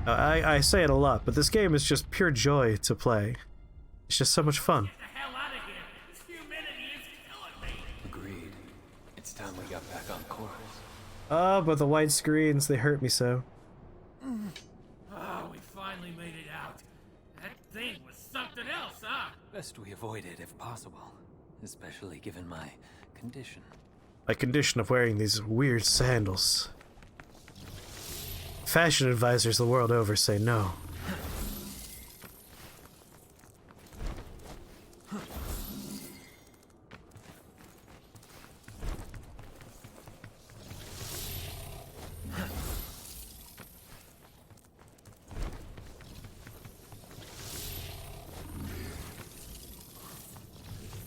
I say it a lot, but this game is just pure joy to play. It's just so much fun. Agreed. It's time we got back on course. Oh, but the white screens, they hurt me so. Oh, we Best we avoid it if possible, especially given my condition. My condition of wearing these weird sandals. Fashion advisors the world over say no.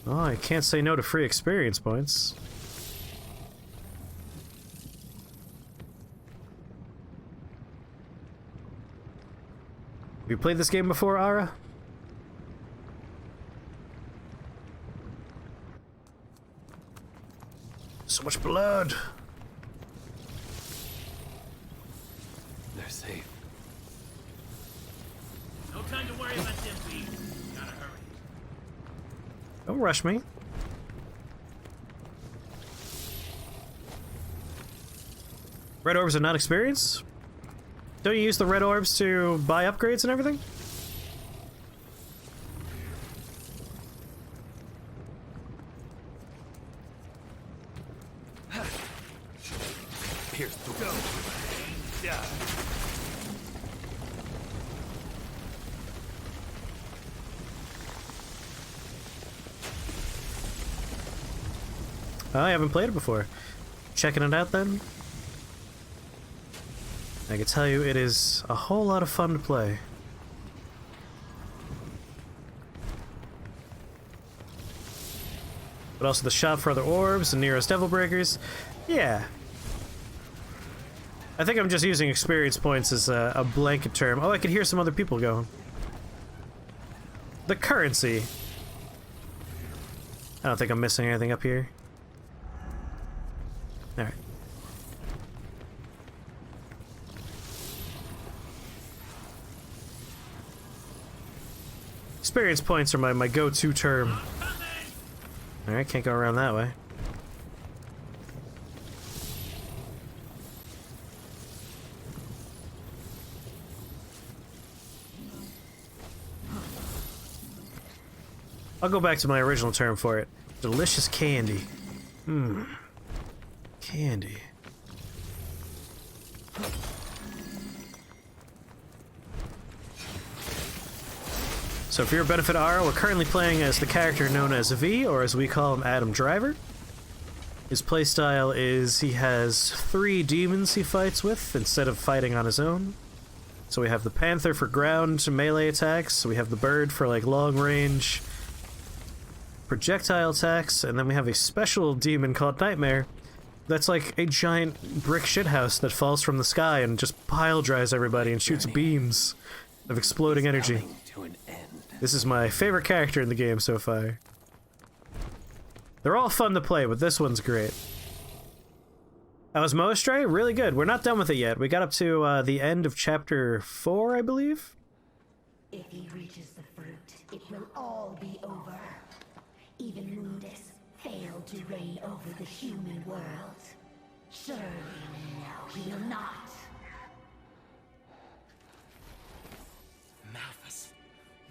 Oh, I can't say no to free experience points. Have you played this game before, Ara? So much blood. They're safe. No time to worry about them bees. Gotta hurry. Don't rush me. Red orbs are not experience? Don't you use the red orbs to buy upgrades and everything? Here's the go. Yeah. I haven't played it before. Checking it out then? I can tell you it is a whole lot of fun to play. But also the shop for other orbs and Nero's Devil Breakers. Yeah. I think I'm just using experience points as a blanket term. Oh, I can hear some other people going. The currency. I don't think I'm missing anything up here. Alright. Experience points are my go-to term. Alright, can't go around that way. I'll go back to my original term for it. Delicious candy. Mmm. Candy. So for your benefit, Ara, we're currently playing as the character known as V, or as we call him, Adam Driver. His playstyle is he has 3 demons he fights with instead of fighting on his own. So we have the Panther for ground melee attacks, we have the Bird for like long range projectile attacks, and then we have a special demon called Nightmare that's like a giant brick shithouse that falls from the sky and just pile drives everybody and shoots beams of exploding energy. This is my favorite character in the game so far. They're all fun to play, but this one's great. That was Moestray? Really good. We're not done with it yet. We got up to the end of chapter 4, I believe. If he reaches the fruit, it will all be over. Even Mundus failed to reign over the human world. Surely now he will not. Malphus.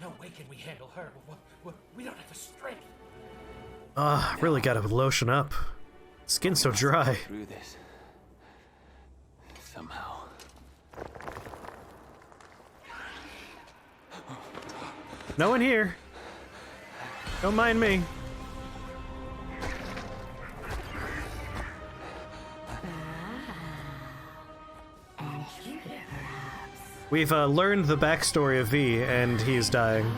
No way can we handle her. We don't have the strength. Really gotta lotion up. Skin's so dry. Through this. Somehow. No one here. Don't mind me. We've learned the backstory of V, and he's dying.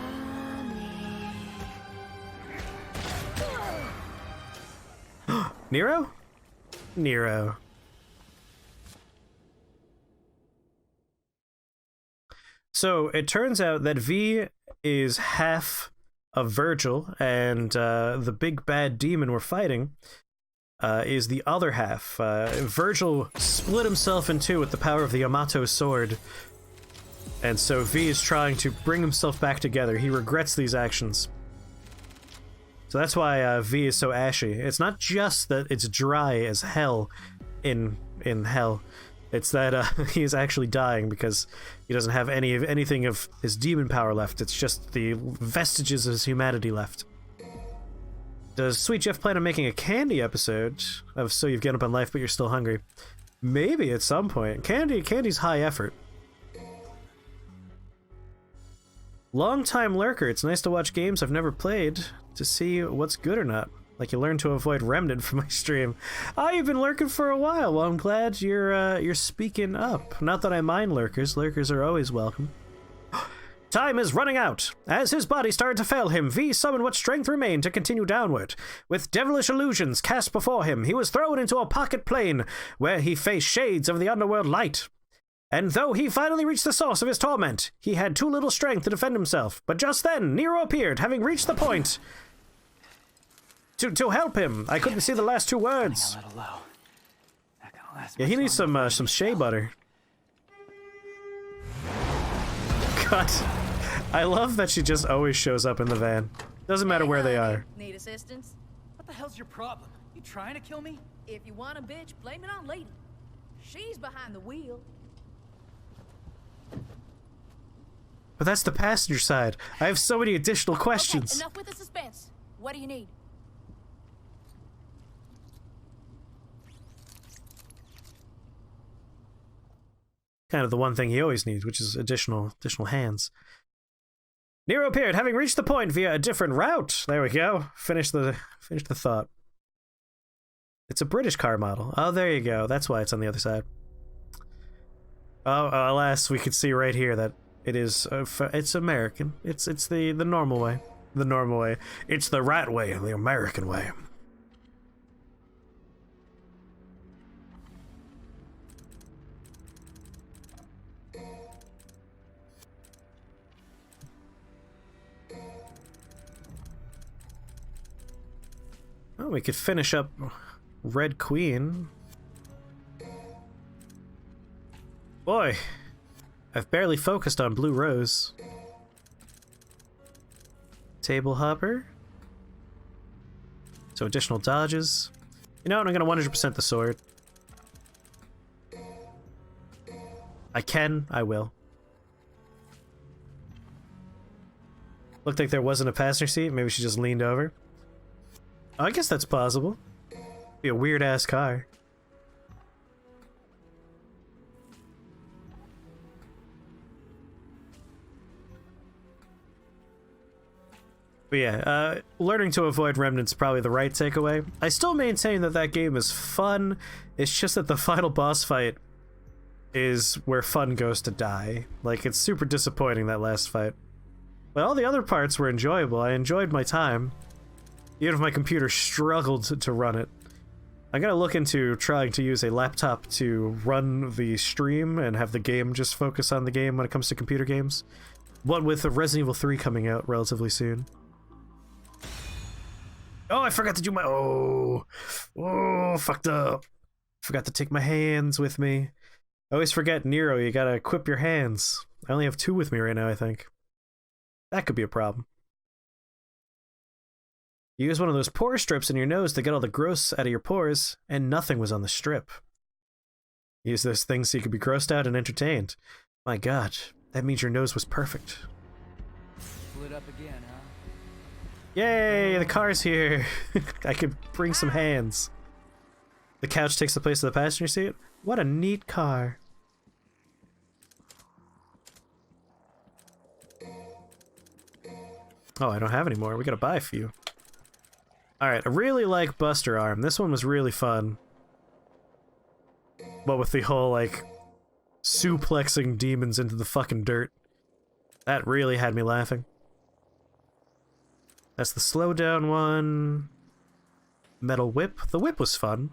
Nero? Nero. So it turns out that V is half of Virgil, and the big bad demon we're fighting is the other half. Virgil split himself in 2 with the power of the Yamato sword, and so V is trying to bring himself back together. He regrets these actions. So that's why V is so ashy. It's not just that it's dry as hell in hell. It's that he is actually dying because he doesn't have anything of his demon power left. It's just the vestiges of his humanity left. Does Sweet Jeff plan on making a candy episode of So You've Given Up on Life but You're Still Hungry? Maybe at some point. Candy's high effort. Long-time lurker. It's nice to watch games I've never played to see what's good or not. Like you learn to avoid Remnant from my stream. Oh, you've been lurking for a while. Well, I'm glad you're speaking up. Not that I mind lurkers. Lurkers are always welcome. Time is running out. As his body started to fail him, V summoned what strength remained to continue downward. With devilish illusions cast before him, he was thrown into a pocket plane where he faced shades of the underworld light. And though he finally reached the source of his torment, he had too little strength to defend himself. But just then, Nero appeared, having reached the point to help him. I couldn't see the last two words. Yeah, he needs some shea butter. God, I love that she just always shows up in the van. Doesn't matter where they are. Need assistance? What the hell's your problem? You trying to kill me? If you want a bitch, blame it on Lady. She's behind the wheel. But that's the passenger side. I have so many additional questions. Okay, enough with the suspense. What do you need? Kind of the one thing he always needs, which is additional hands. Nero appeared, having reached the point via a different route. There we go. Finish the thought. It's a British car model. Oh, there you go. That's why it's on the other side. Oh, alas, we could see right here that it is. It's American. It's the normal way. The normal way. It's the right way, the American way. Oh, we could finish up Red Queen. Boy, I've barely focused on Blue Rose. Table hopper. So additional dodges. You know what, I'm gonna 100% the sword. I will. Looked like there wasn't a passenger seat, maybe she just leaned over. Oh, I guess that's possible. Be a weird ass car. But yeah, learning to avoid remnants is probably the right takeaway. I still maintain that that game is fun. It's just that the final boss fight is where fun goes to die. Like, it's super disappointing, that last fight. But all the other parts were enjoyable. I enjoyed my time. Even if my computer struggled to run it. I'm gonna look into trying to use a laptop to run the stream and have the game just focus on the game when it comes to computer games. One with Resident Evil 3 coming out relatively soon. Oh, I forgot to do my... Oh, fucked up. Forgot to take my hands with me. I always forget, Nero, you gotta equip your hands. I only have 2 with me right now, I think. That could be a problem. You use one of those pore strips in your nose to get all the gross out of your pores, and nothing was on the strip. Use those things so you could be grossed out and entertained. My god, that means your nose was perfect. Split up again, huh? Yay, the car's here. I could bring some hands. The couch takes the place of the passenger seat? What a neat car. Oh, I don't have any more. We gotta buy a few. Alright, I really like Buster Arm. This one was really fun. But with the whole, like, suplexing demons into the fucking dirt. That really had me laughing. That's the slowdown one. Metal Whip. The whip was fun.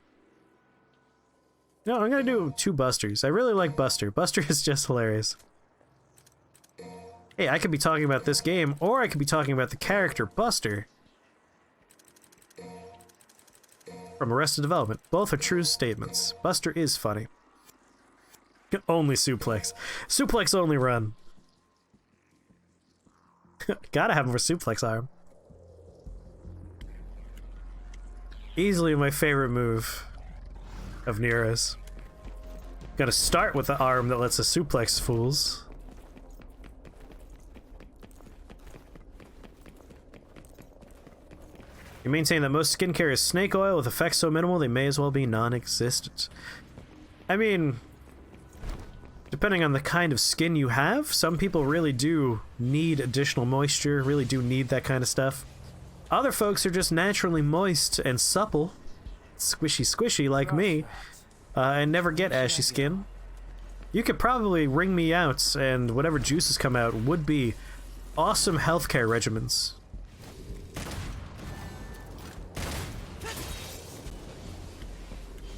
No, I'm gonna do 2 Busters. I really like Buster. Buster is just hilarious. Hey, I could be talking about this game, or I could be talking about the character Buster from Arrested Development. Both are true statements. Buster is funny. Only suplex. Suplex only run. Gotta have him for suplex arm. Easily my favorite move of Nero's. Gotta start with the arm that lets us suplex fools. You maintain that most skincare is snake oil with effects so minimal they may as well be non-existent. I mean, depending on the kind of skin you have, some people really do need additional moisture, really do need that kind of stuff. Other folks are just naturally moist and supple, squishy like me, and never get ashy skin. You could probably wring me out, and whatever juices come out would be awesome healthcare regimens.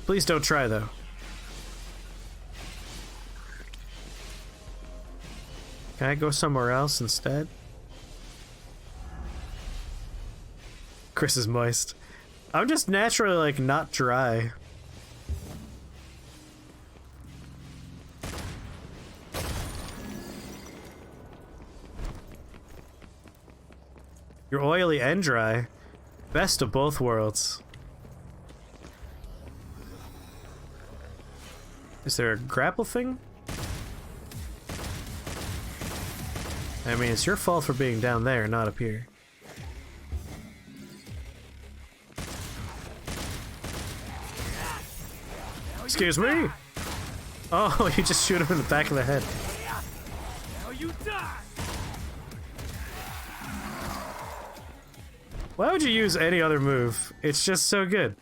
Please don't try, though. Can I go somewhere else instead? Chris is moist. I'm just naturally, like, not dry. You're oily and dry. Best of both worlds. Is there a grapple thing? I mean, it's your fault for being down there, not up here. Excuse me? Oh, you just shoot him in the back of the head. Now you die. Why would you use any other move? It's just so good.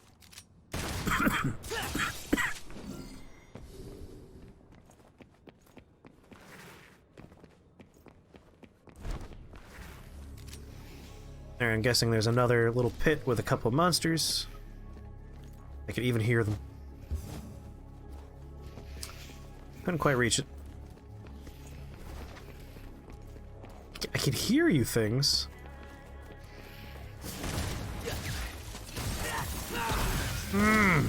There, I'm guessing there's another little pit with a couple of monsters. I could even hear them. Couldn't quite reach it. I can hear you things. Hmm.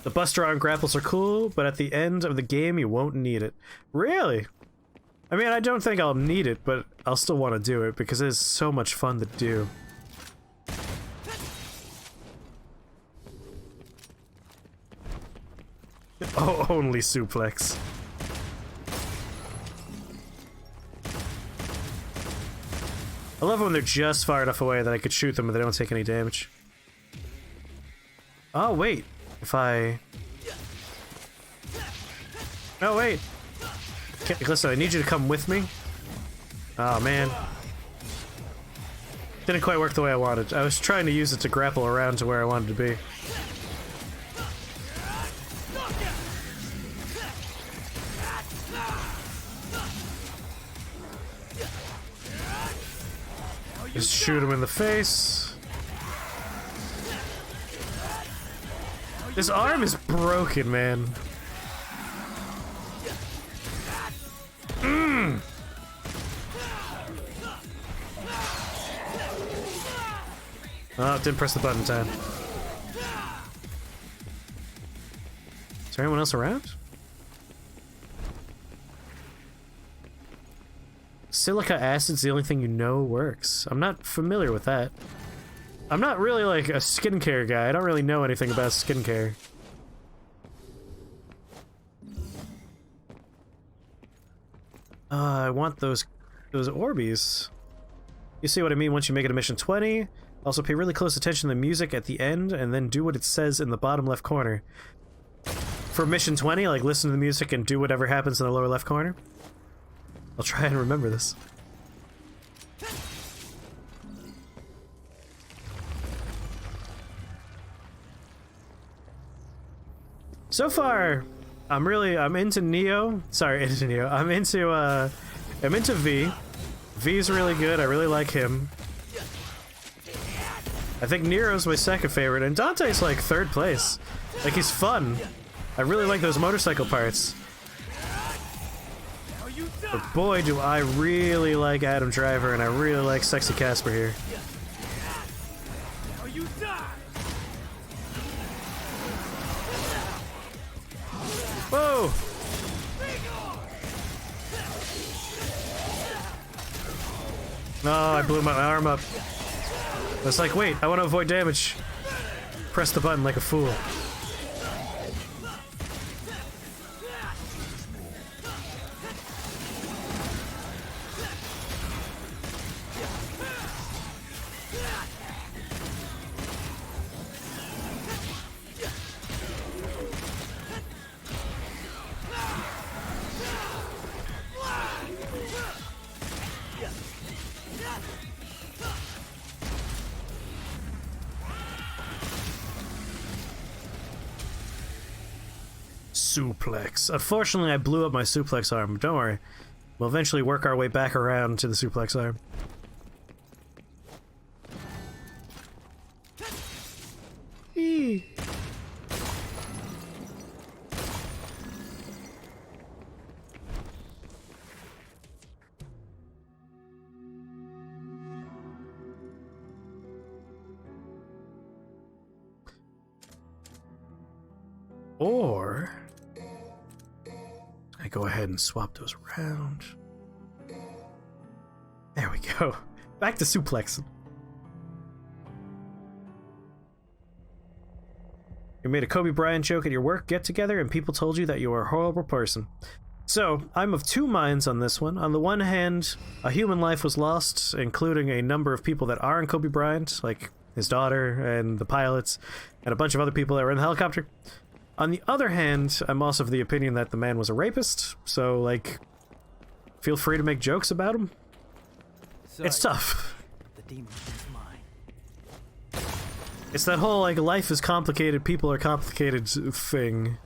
The Buster Arm grapples are cool, but at the end of the game you won't need it. Really? I mean, I don't think I'll need it, but I'll still want to do it because it is so much fun to do. Oh, only suplex. I love when they're just far enough away that I could shoot them but they don't take any damage. Oh, wait. If I... Oh, wait. Listen, I need you to come with me. Oh, man. Didn't quite work the way I wanted. I was trying to use it to grapple around to where I wanted to be. Just shoot him in the face. This arm is broken, man. Oh, didn't press the button in time. Is there anyone else around? Silica acid's the only thing you know works. I'm not familiar with that. I'm not really like a skincare guy. I don't really know anything about skincare. I want those Orbeez. You see what I mean once you make it to mission 20. Also pay really close attention to the music at the end and then do what it says in the bottom left corner. For mission 20, like listen to the music and do whatever happens in the lower left corner. I'll try and remember this. So far, I'm into Neo. Sorry, into Neo. I'm into V. V's really good. I really like him. I think Nero's my second favorite, and Dante's like third place. Like, he's fun. I really like those motorcycle parts. But boy, do I really like Adam Driver, and I really like Sexy Casper here. Whoa! No, I blew my arm up. I was like, wait, I want to avoid damage. Press the button like a fool. Suplex. Unfortunately, I blew up my suplex arm. Don't worry. We'll eventually work our way back around to the suplex arm. Eee. Or I go ahead and swap those around. There we go. Back to suplex. You made a Kobe Bryant joke at your work get-together and people told you that you were a horrible person. So, I'm of two minds on this one. On the one hand, a human life was lost, including a number of people that aren't Kobe Bryant, like his daughter and the pilots, and a bunch of other people that were in the helicopter. On the other hand, I'm also of the opinion that the man was a rapist, so, like, feel free to make jokes about him. Sorry, it's tough. the demon is mine. It's that whole, like, life is complicated, people are complicated thing.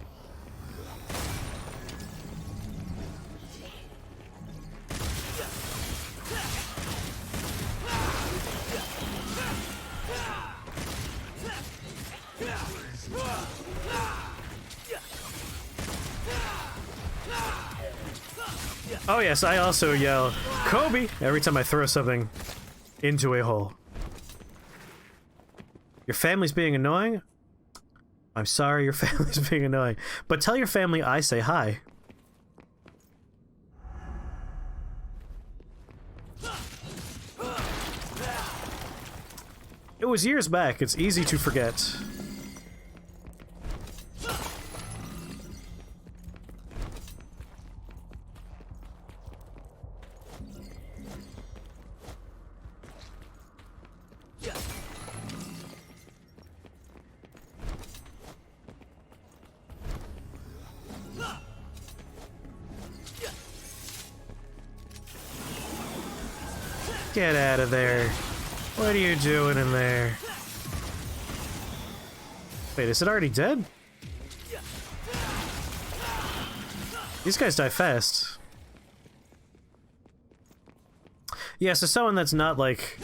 Oh yes, I also yell, Kobe, every time I throw something into a hole. Your family's being annoying? I'm sorry your family's being annoying. But tell your family I say hi. It was years back, it's easy to forget. Get out of there. What are you doing in there? Wait, is it already dead? These guys die fast. Yeah, so someone that's not like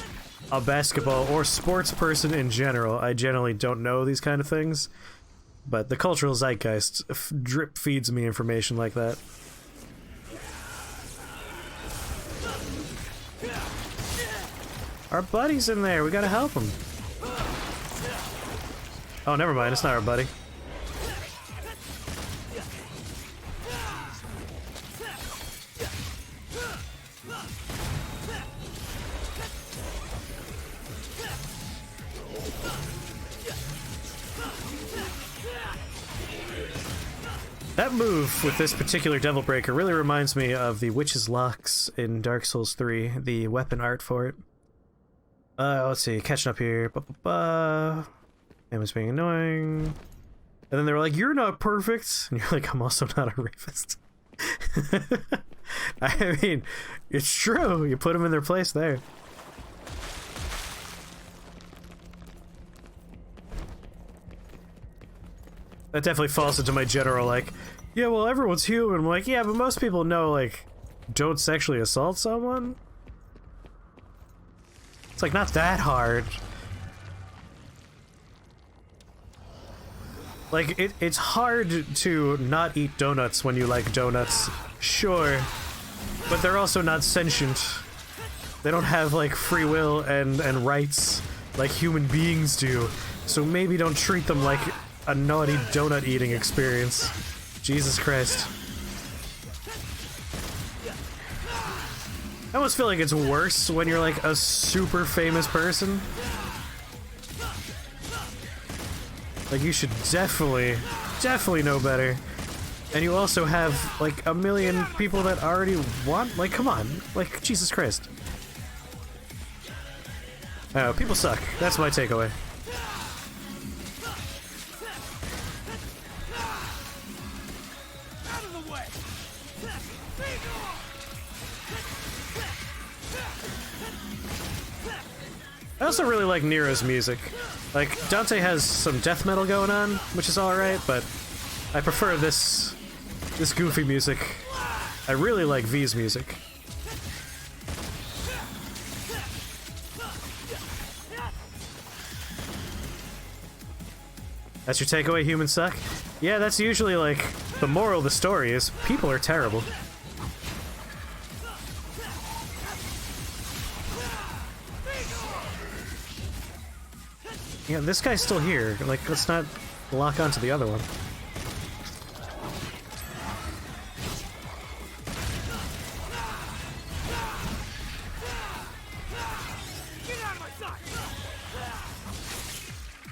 a basketball or sports person in general, I generally don't know these kind of things. But the cultural zeitgeist drip feeds me information like that. Our buddy's in there, we gotta help him. Oh, never mind, it's not our buddy. That move with this particular Devil Breaker really reminds me of the Witch's Locks in Dark Souls 3, the weapon art for it. Let's see, catching up here. It was being annoying. And then they were like, you're not perfect. And you're like, I'm also not a rapist. I mean, it's true. You put them in their place there. That definitely falls into my general, like, yeah, well, everyone's human. I'm like, yeah, but most people know, like, don't sexually assault someone. It's like, not that hard. Like, it's hard to not eat donuts when you like donuts, sure, but they're also not sentient. They don't have, like, free will and rights like human beings do, so maybe don't treat them like a naughty donut eating experience. Jesus Christ. I almost feel like it's worse when you're like a super famous person. Like, you should definitely know better. And you also have, like, a million people that already want... Like, come on. Like, Jesus Christ. Oh, people suck. That's my takeaway. I also really like Nero's music. Like, Dante has some death metal going on, which is alright, but I prefer this goofy music. I really like V's music. That's your takeaway, humans suck? Yeah, that's usually, like, the moral of the story is people are terrible. Yeah, this guy's still here. Like, let's not lock onto the other one.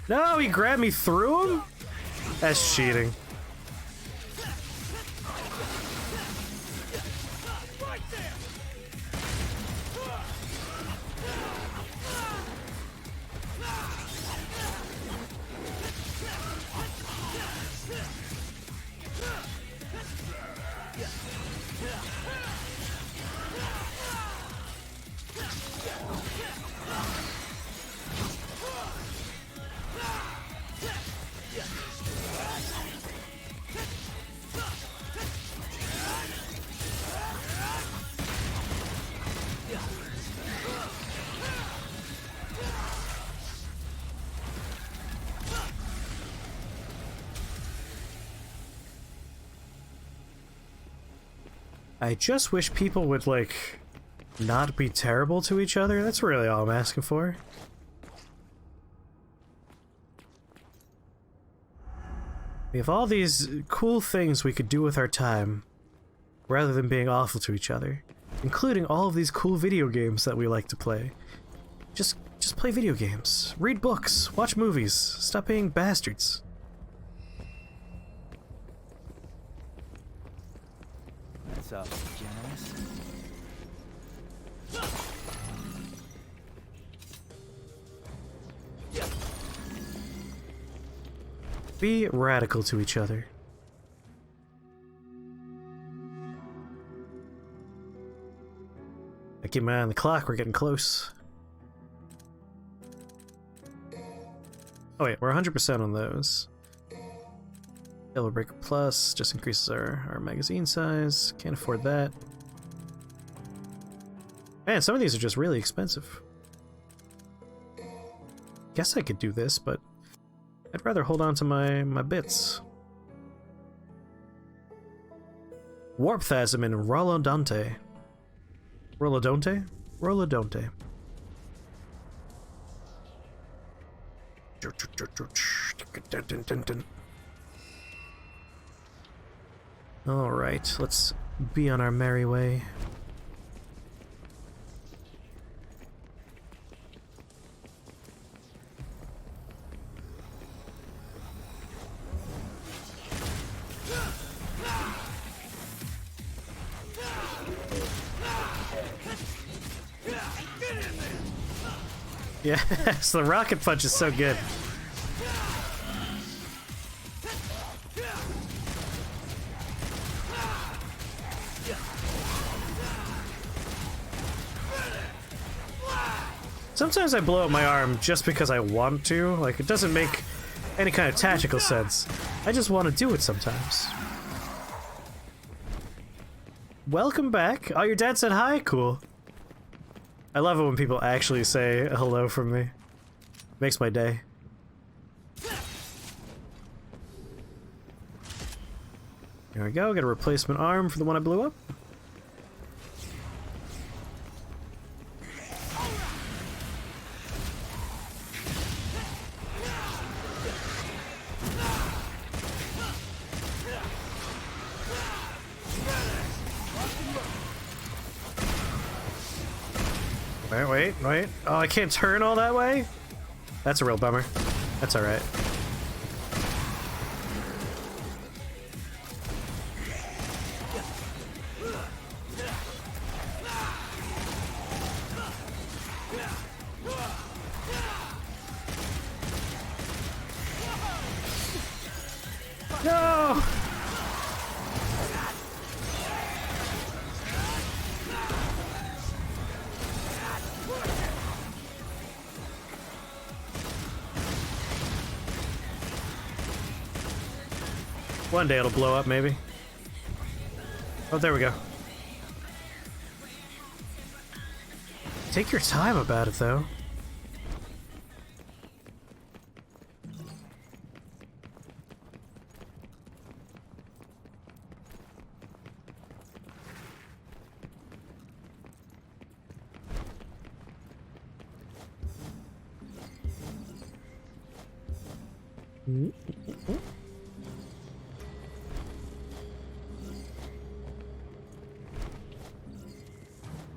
No, he grabbed me through him? That's cheating. I just wish people would, like, not be terrible to each other. That's really all I'm asking for. We have all these cool things we could do with our time, rather than being awful to each other. Including all of these cool video games that we like to play. Just play video games. Read books. Watch movies. Stop being bastards. That's up, generous. Be radical to each other. I keep my eye on the clock, we're getting close. Oh wait, we're 100% on those. Yellow Breaker Plus just increases our magazine size. Can't afford that. Man, some of these are just really expensive. Guess I could do this, but I'd rather hold on to my bits. Warpthasm and Rolodonte. Rolodonte? Rolodonte. Alright, let's be on our merry way. Yes, the rocket punch is so good. Sometimes I blow up my arm just because I want to. Like, it doesn't make any kind of tactical sense. I just want to do it sometimes. Welcome back. Oh, your dad said hi? Cool. I love it when people actually say hello from me. Makes my day. There we go, got a replacement arm for the one I blew up. Wait. Oh, I can't turn all that way? That's a real bummer. That's alright. One day it'll blow up, maybe. Oh, there we go. Take your time about it, though.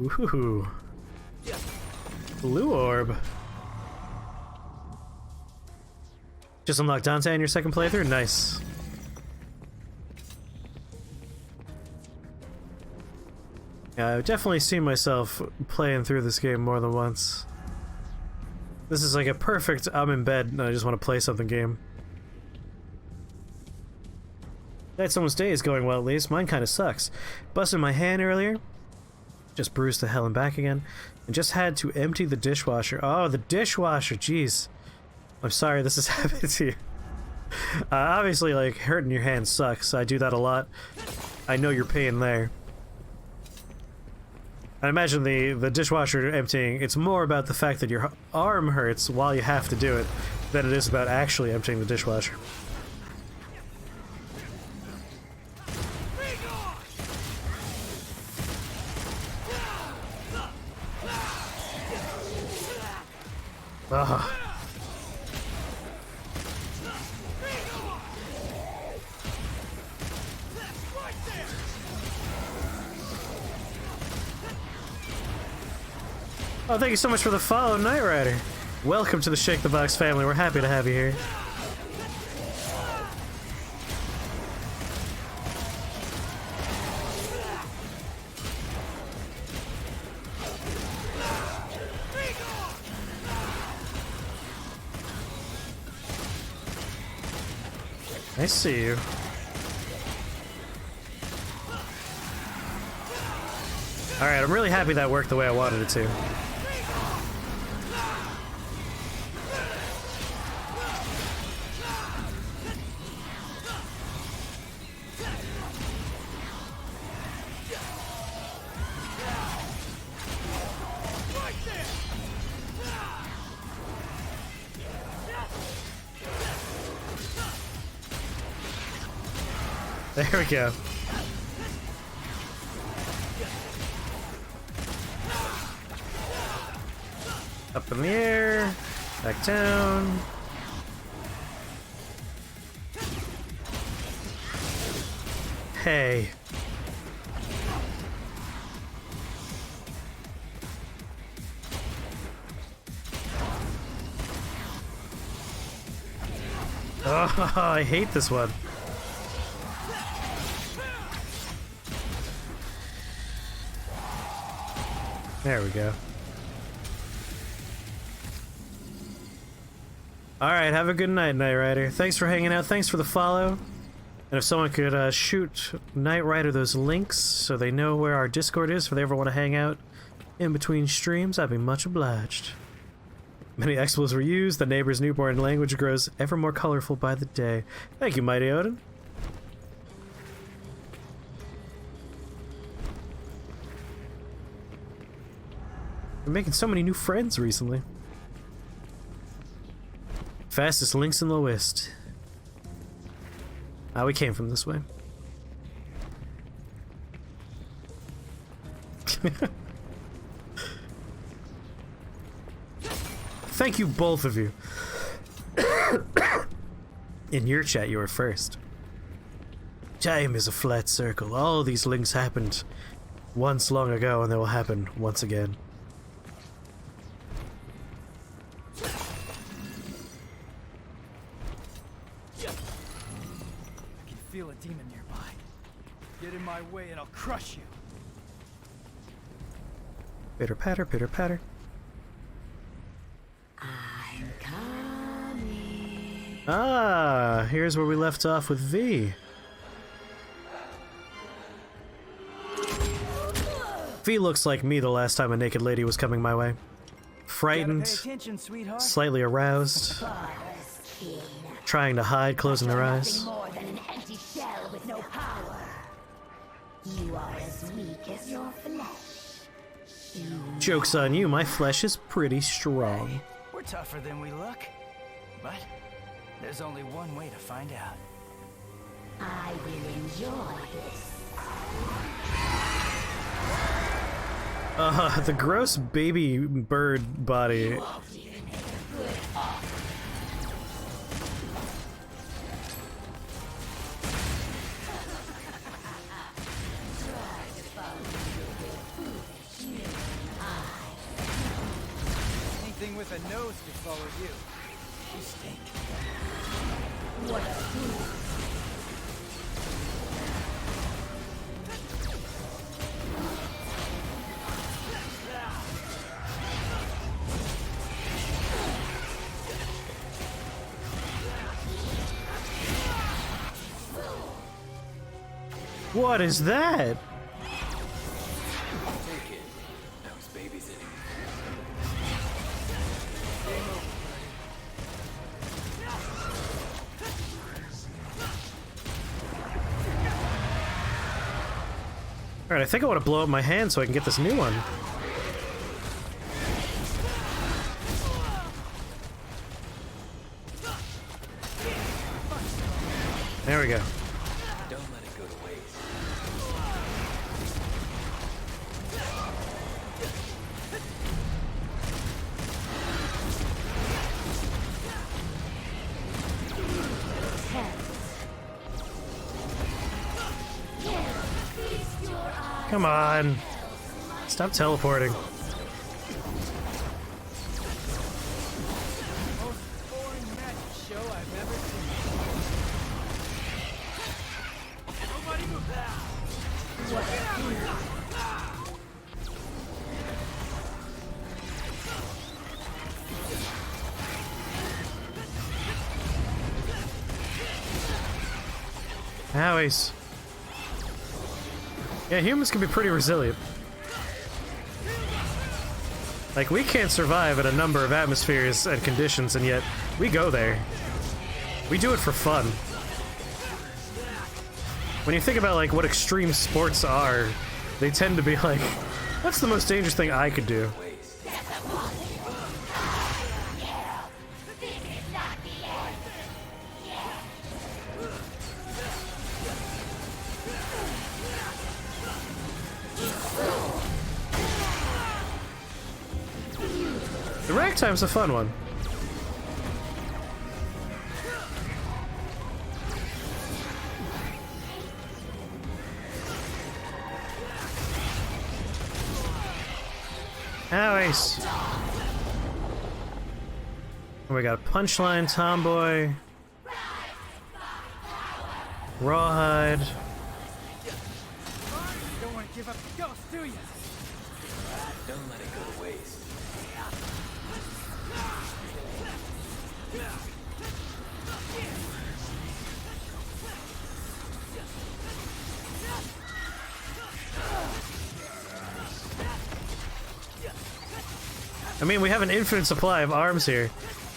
Ooh. Blue orb. Just unlocked Dante in your second playthrough? Nice. Yeah, I've definitely seen myself playing through this game more than once. This is like a perfect I'm in bed and I just want to play something game. Glad someone's day is going well at least. Mine kind of sucks. Busted my hand earlier. Just bruised to hell and back again. And just had to empty the dishwasher. Oh, the dishwasher, jeez. I'm sorry this has happened to you. Obviously, like, hurting your hand sucks. I do that a lot. I know your pain there. I imagine the dishwasher emptying, it's more about the fact that your arm hurts while you have to do it than it is about actually emptying the dishwasher. Ugh. Oh, thank you so much for the follow, Knight Rider. Welcome to the Shake the Box family. We're happy to have you here. I see you. Alright, I'm really happy that worked the way I wanted it to. There we go. Up in the air, back down. Hey. Oh, I hate this one. There we go. Alright, have a good night, Knight Rider. Thanks for hanging out, thanks for the follow. And if someone could shoot Knight Rider those links so they know where our Discord is if they ever want to hang out in between streams, I'd be much obliged. Many expletives were used, the neighbor's newborn language grows ever more colorful by the day. Thank you, Mighty Odin. We're making so many new friends recently. Fastest links in the West. Ah, we came from this way. Thank you, both of you. In your chat, you were first. Time is a flat circle. All these links happened once long ago, and they will happen once again. Feel a demon nearby. Get in my way and I'll crush you. Pitter patter, pitter patter. I'm coming. Ah, here's where we left off with V. V looks like me the last time a naked lady was coming my way. Frightened, slightly aroused, trying to hide, closing her eyes. More than an empty shell. You are as weak as your flesh. Joke's on you, my flesh is pretty strong. We're tougher than we look. But there's only one way to find out. I will enjoy this. The gross baby bird body. Anything with a nose could follow you. You stink. What a fool. What is that? Take it. That was babysitting. Alright, I think I want to blow up my hand so I can get this new one. There we go. Don't let it go to waste. Come on. Stop teleporting. Most boring magic show I've ever seen. Nobody move that. Howies. Yeah, humans can be pretty resilient. Like, we can't survive at a number of atmospheres and conditions, and yet we go there. We do it for fun. When you think about, like, what extreme sports are, they tend to be like, what's the most dangerous thing I could do? The ragtime's a fun one. Howies. We got a punchline, tomboy. Rawhide. You don't want to give up the ghost, do you? Don't let it go to waste. I mean, we have an infinite supply of arms here.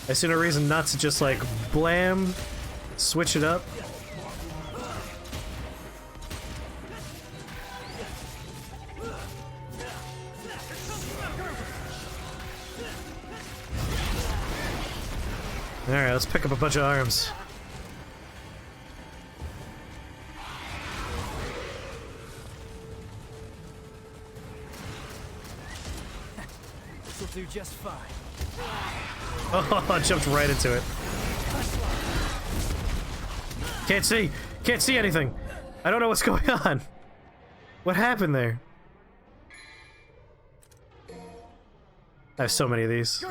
I see no reason not to just, like, blam, switch it up. Alright, let's pick up a bunch of arms. This'll do just fine. Oh, I jumped right into it. Can't see! Can't see anything! I don't know what's going on! What happened there? I have so many of these.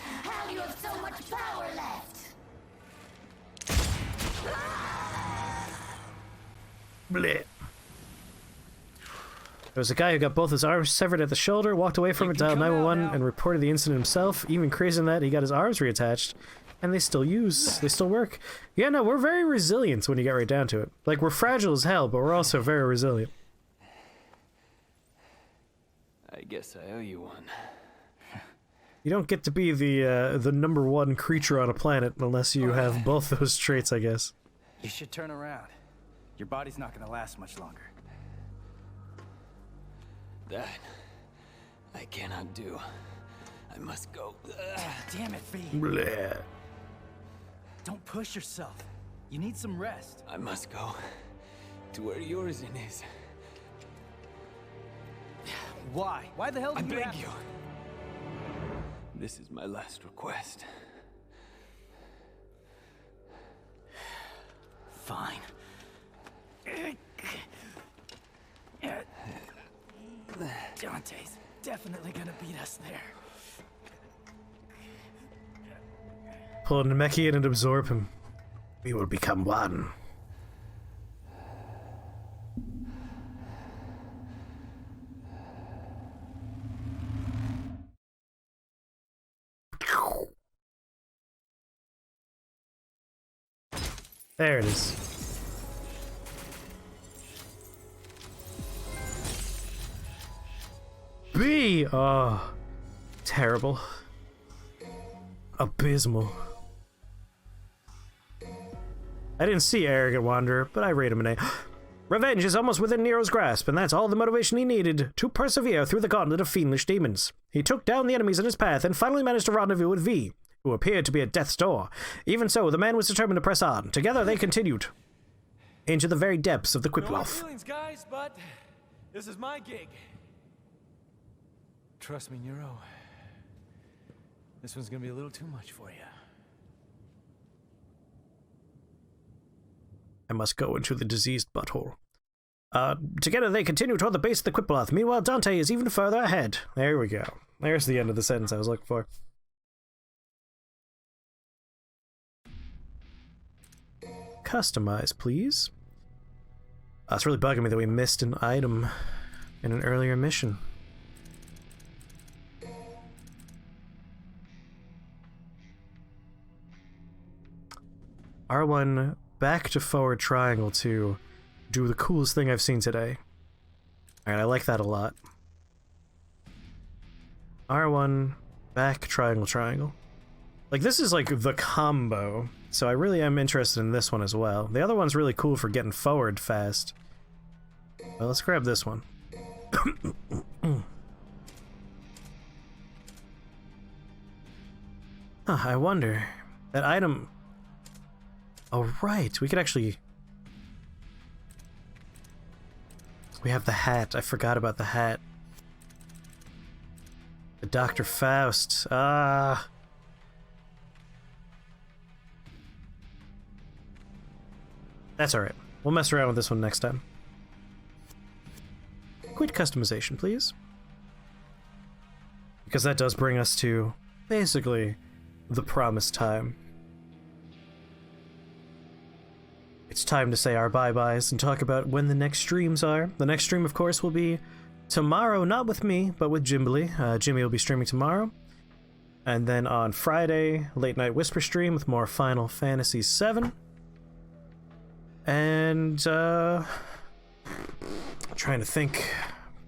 How do you have so much power left? Bleh. There was a guy who got both his arms severed at the shoulder, walked away from it, dialed 911, and reported the incident himself. Even crazier than that, he got his arms reattached, and they still work. Yeah, no, we're very resilient when you get right down to it. Like, we're fragile as hell, but we're also very resilient. I guess I owe you one. You don't get to be the number one creature on a planet unless you have both those traits, I guess. You should turn around. Your body's not gonna last much longer. That I cannot do. I must go. Damn it, V. Bleh. Don't push yourself. You need some rest. I must go to where Yorzin is. Why? Why the hell do I you beg have you. This is my last request. Fine. Dante's definitely gonna beat us there. Pull Namekian and absorb him. We will become one. There it is. B! Oh, terrible. Abysmal. I didn't see Arrogant Wanderer, but I rate him an A. Revenge is almost within Nero's grasp, and that's all the motivation he needed to persevere through the gauntlet of fiendish demons. He took down the enemies in his path and finally managed to rendezvous with V, who appeared to be at death's door. Even so, the man was determined to press on. Together they continued into the very depths of the No hard Quickloft. feelings, guys, but this is my gig. Trust me, Nero. This one's gonna be a little too much for you. I must go into the diseased butthole. Together they continue toward the base of the Quickloft. Meanwhile, Dante is even further ahead. There we go. There's the end of the sentence I was looking for. Customize, please. It's really bugging me that we missed an item in an earlier mission. R1 back to forward triangle to do the coolest thing I've seen today. Alright, I like that a lot. R1 back triangle triangle. Like, this is like the combo, so I really am interested in this one as well. The other one's really cool for getting forward fast. Well, let's grab this one. I wonder, that item... Oh, right, we could actually... We have the hat. I forgot about the hat. The Dr. Faust. That's alright. We'll mess around with this one next time. Quit customization, please. Because that does bring us to, basically, the promised time. It's time to say our bye-byes and talk about when the next streams are. The next stream, of course, will be tomorrow, not with me, but with Jimbly. Jimmy will be streaming tomorrow. And then on Friday, Late Night Whisper stream with more Final Fantasy VII. And, I'm trying to think.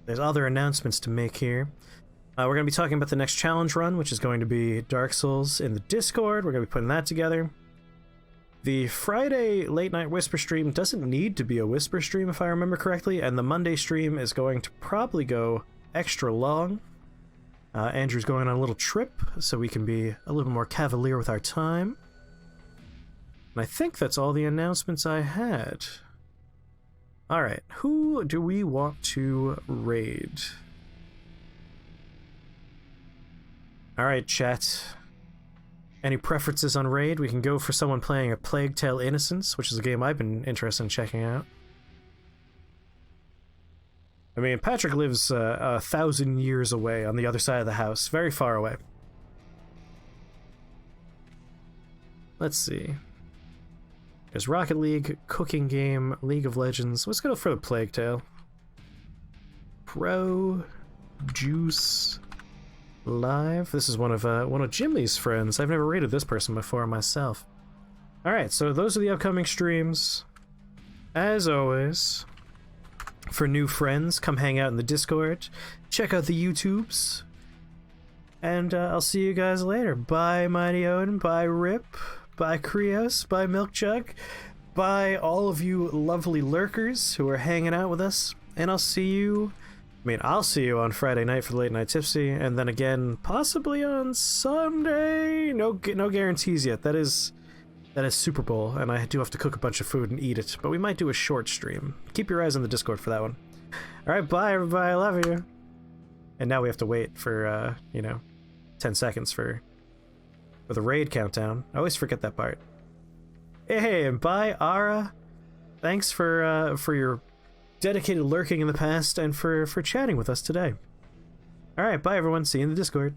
There's other announcements to make here. We're going to be talking about the next challenge run, which is going to be Dark Souls in the Discord. We're going to be putting that together. The Friday Late Night Whisper stream doesn't need to be a Whisper stream, if I remember correctly, and the Monday stream is going to probably go extra long. Andrew's going on a little trip, so we can be a little more cavalier with our time. And I think that's all the announcements I had. Alright, who do we want to raid? Alright, chat. Any preferences on raid? We can go for someone playing A Plague Tale Innocence, which is a game I've been interested in checking out. I mean, Patrick lives 1,000 years away on the other side of the house, very far away. Let's see. There's Rocket League, Cooking Game, League of Legends. Let's go for the Plague Tale. Pro Juice Live. This is one of Jimly's friends. I've never rated this person before myself. Alright, so those are the upcoming streams. As always, for new friends, come hang out in the Discord. Check out the YouTubes. And I'll see you guys later. Bye, Mighty Odin. Bye, Rip. Bye, Krios. Bye, Milk Jug. Bye, all of you lovely lurkers who are hanging out with us. And I'll see you... I'll see you on Friday night for the Late Night Tipsy, and then again, possibly on Sunday. No guarantees yet. That is Super Bowl, and I do have to cook a bunch of food and eat it. But we might do a short stream. Keep your eyes on the Discord for that one. All right, bye, everybody. I love you. And now we have to wait for 10 seconds for the raid countdown. I always forget that part. Hey, and bye, Ara. Thanks for your dedicated lurking in the past and for chatting with us today. All right, bye everyone. See you in the Discord.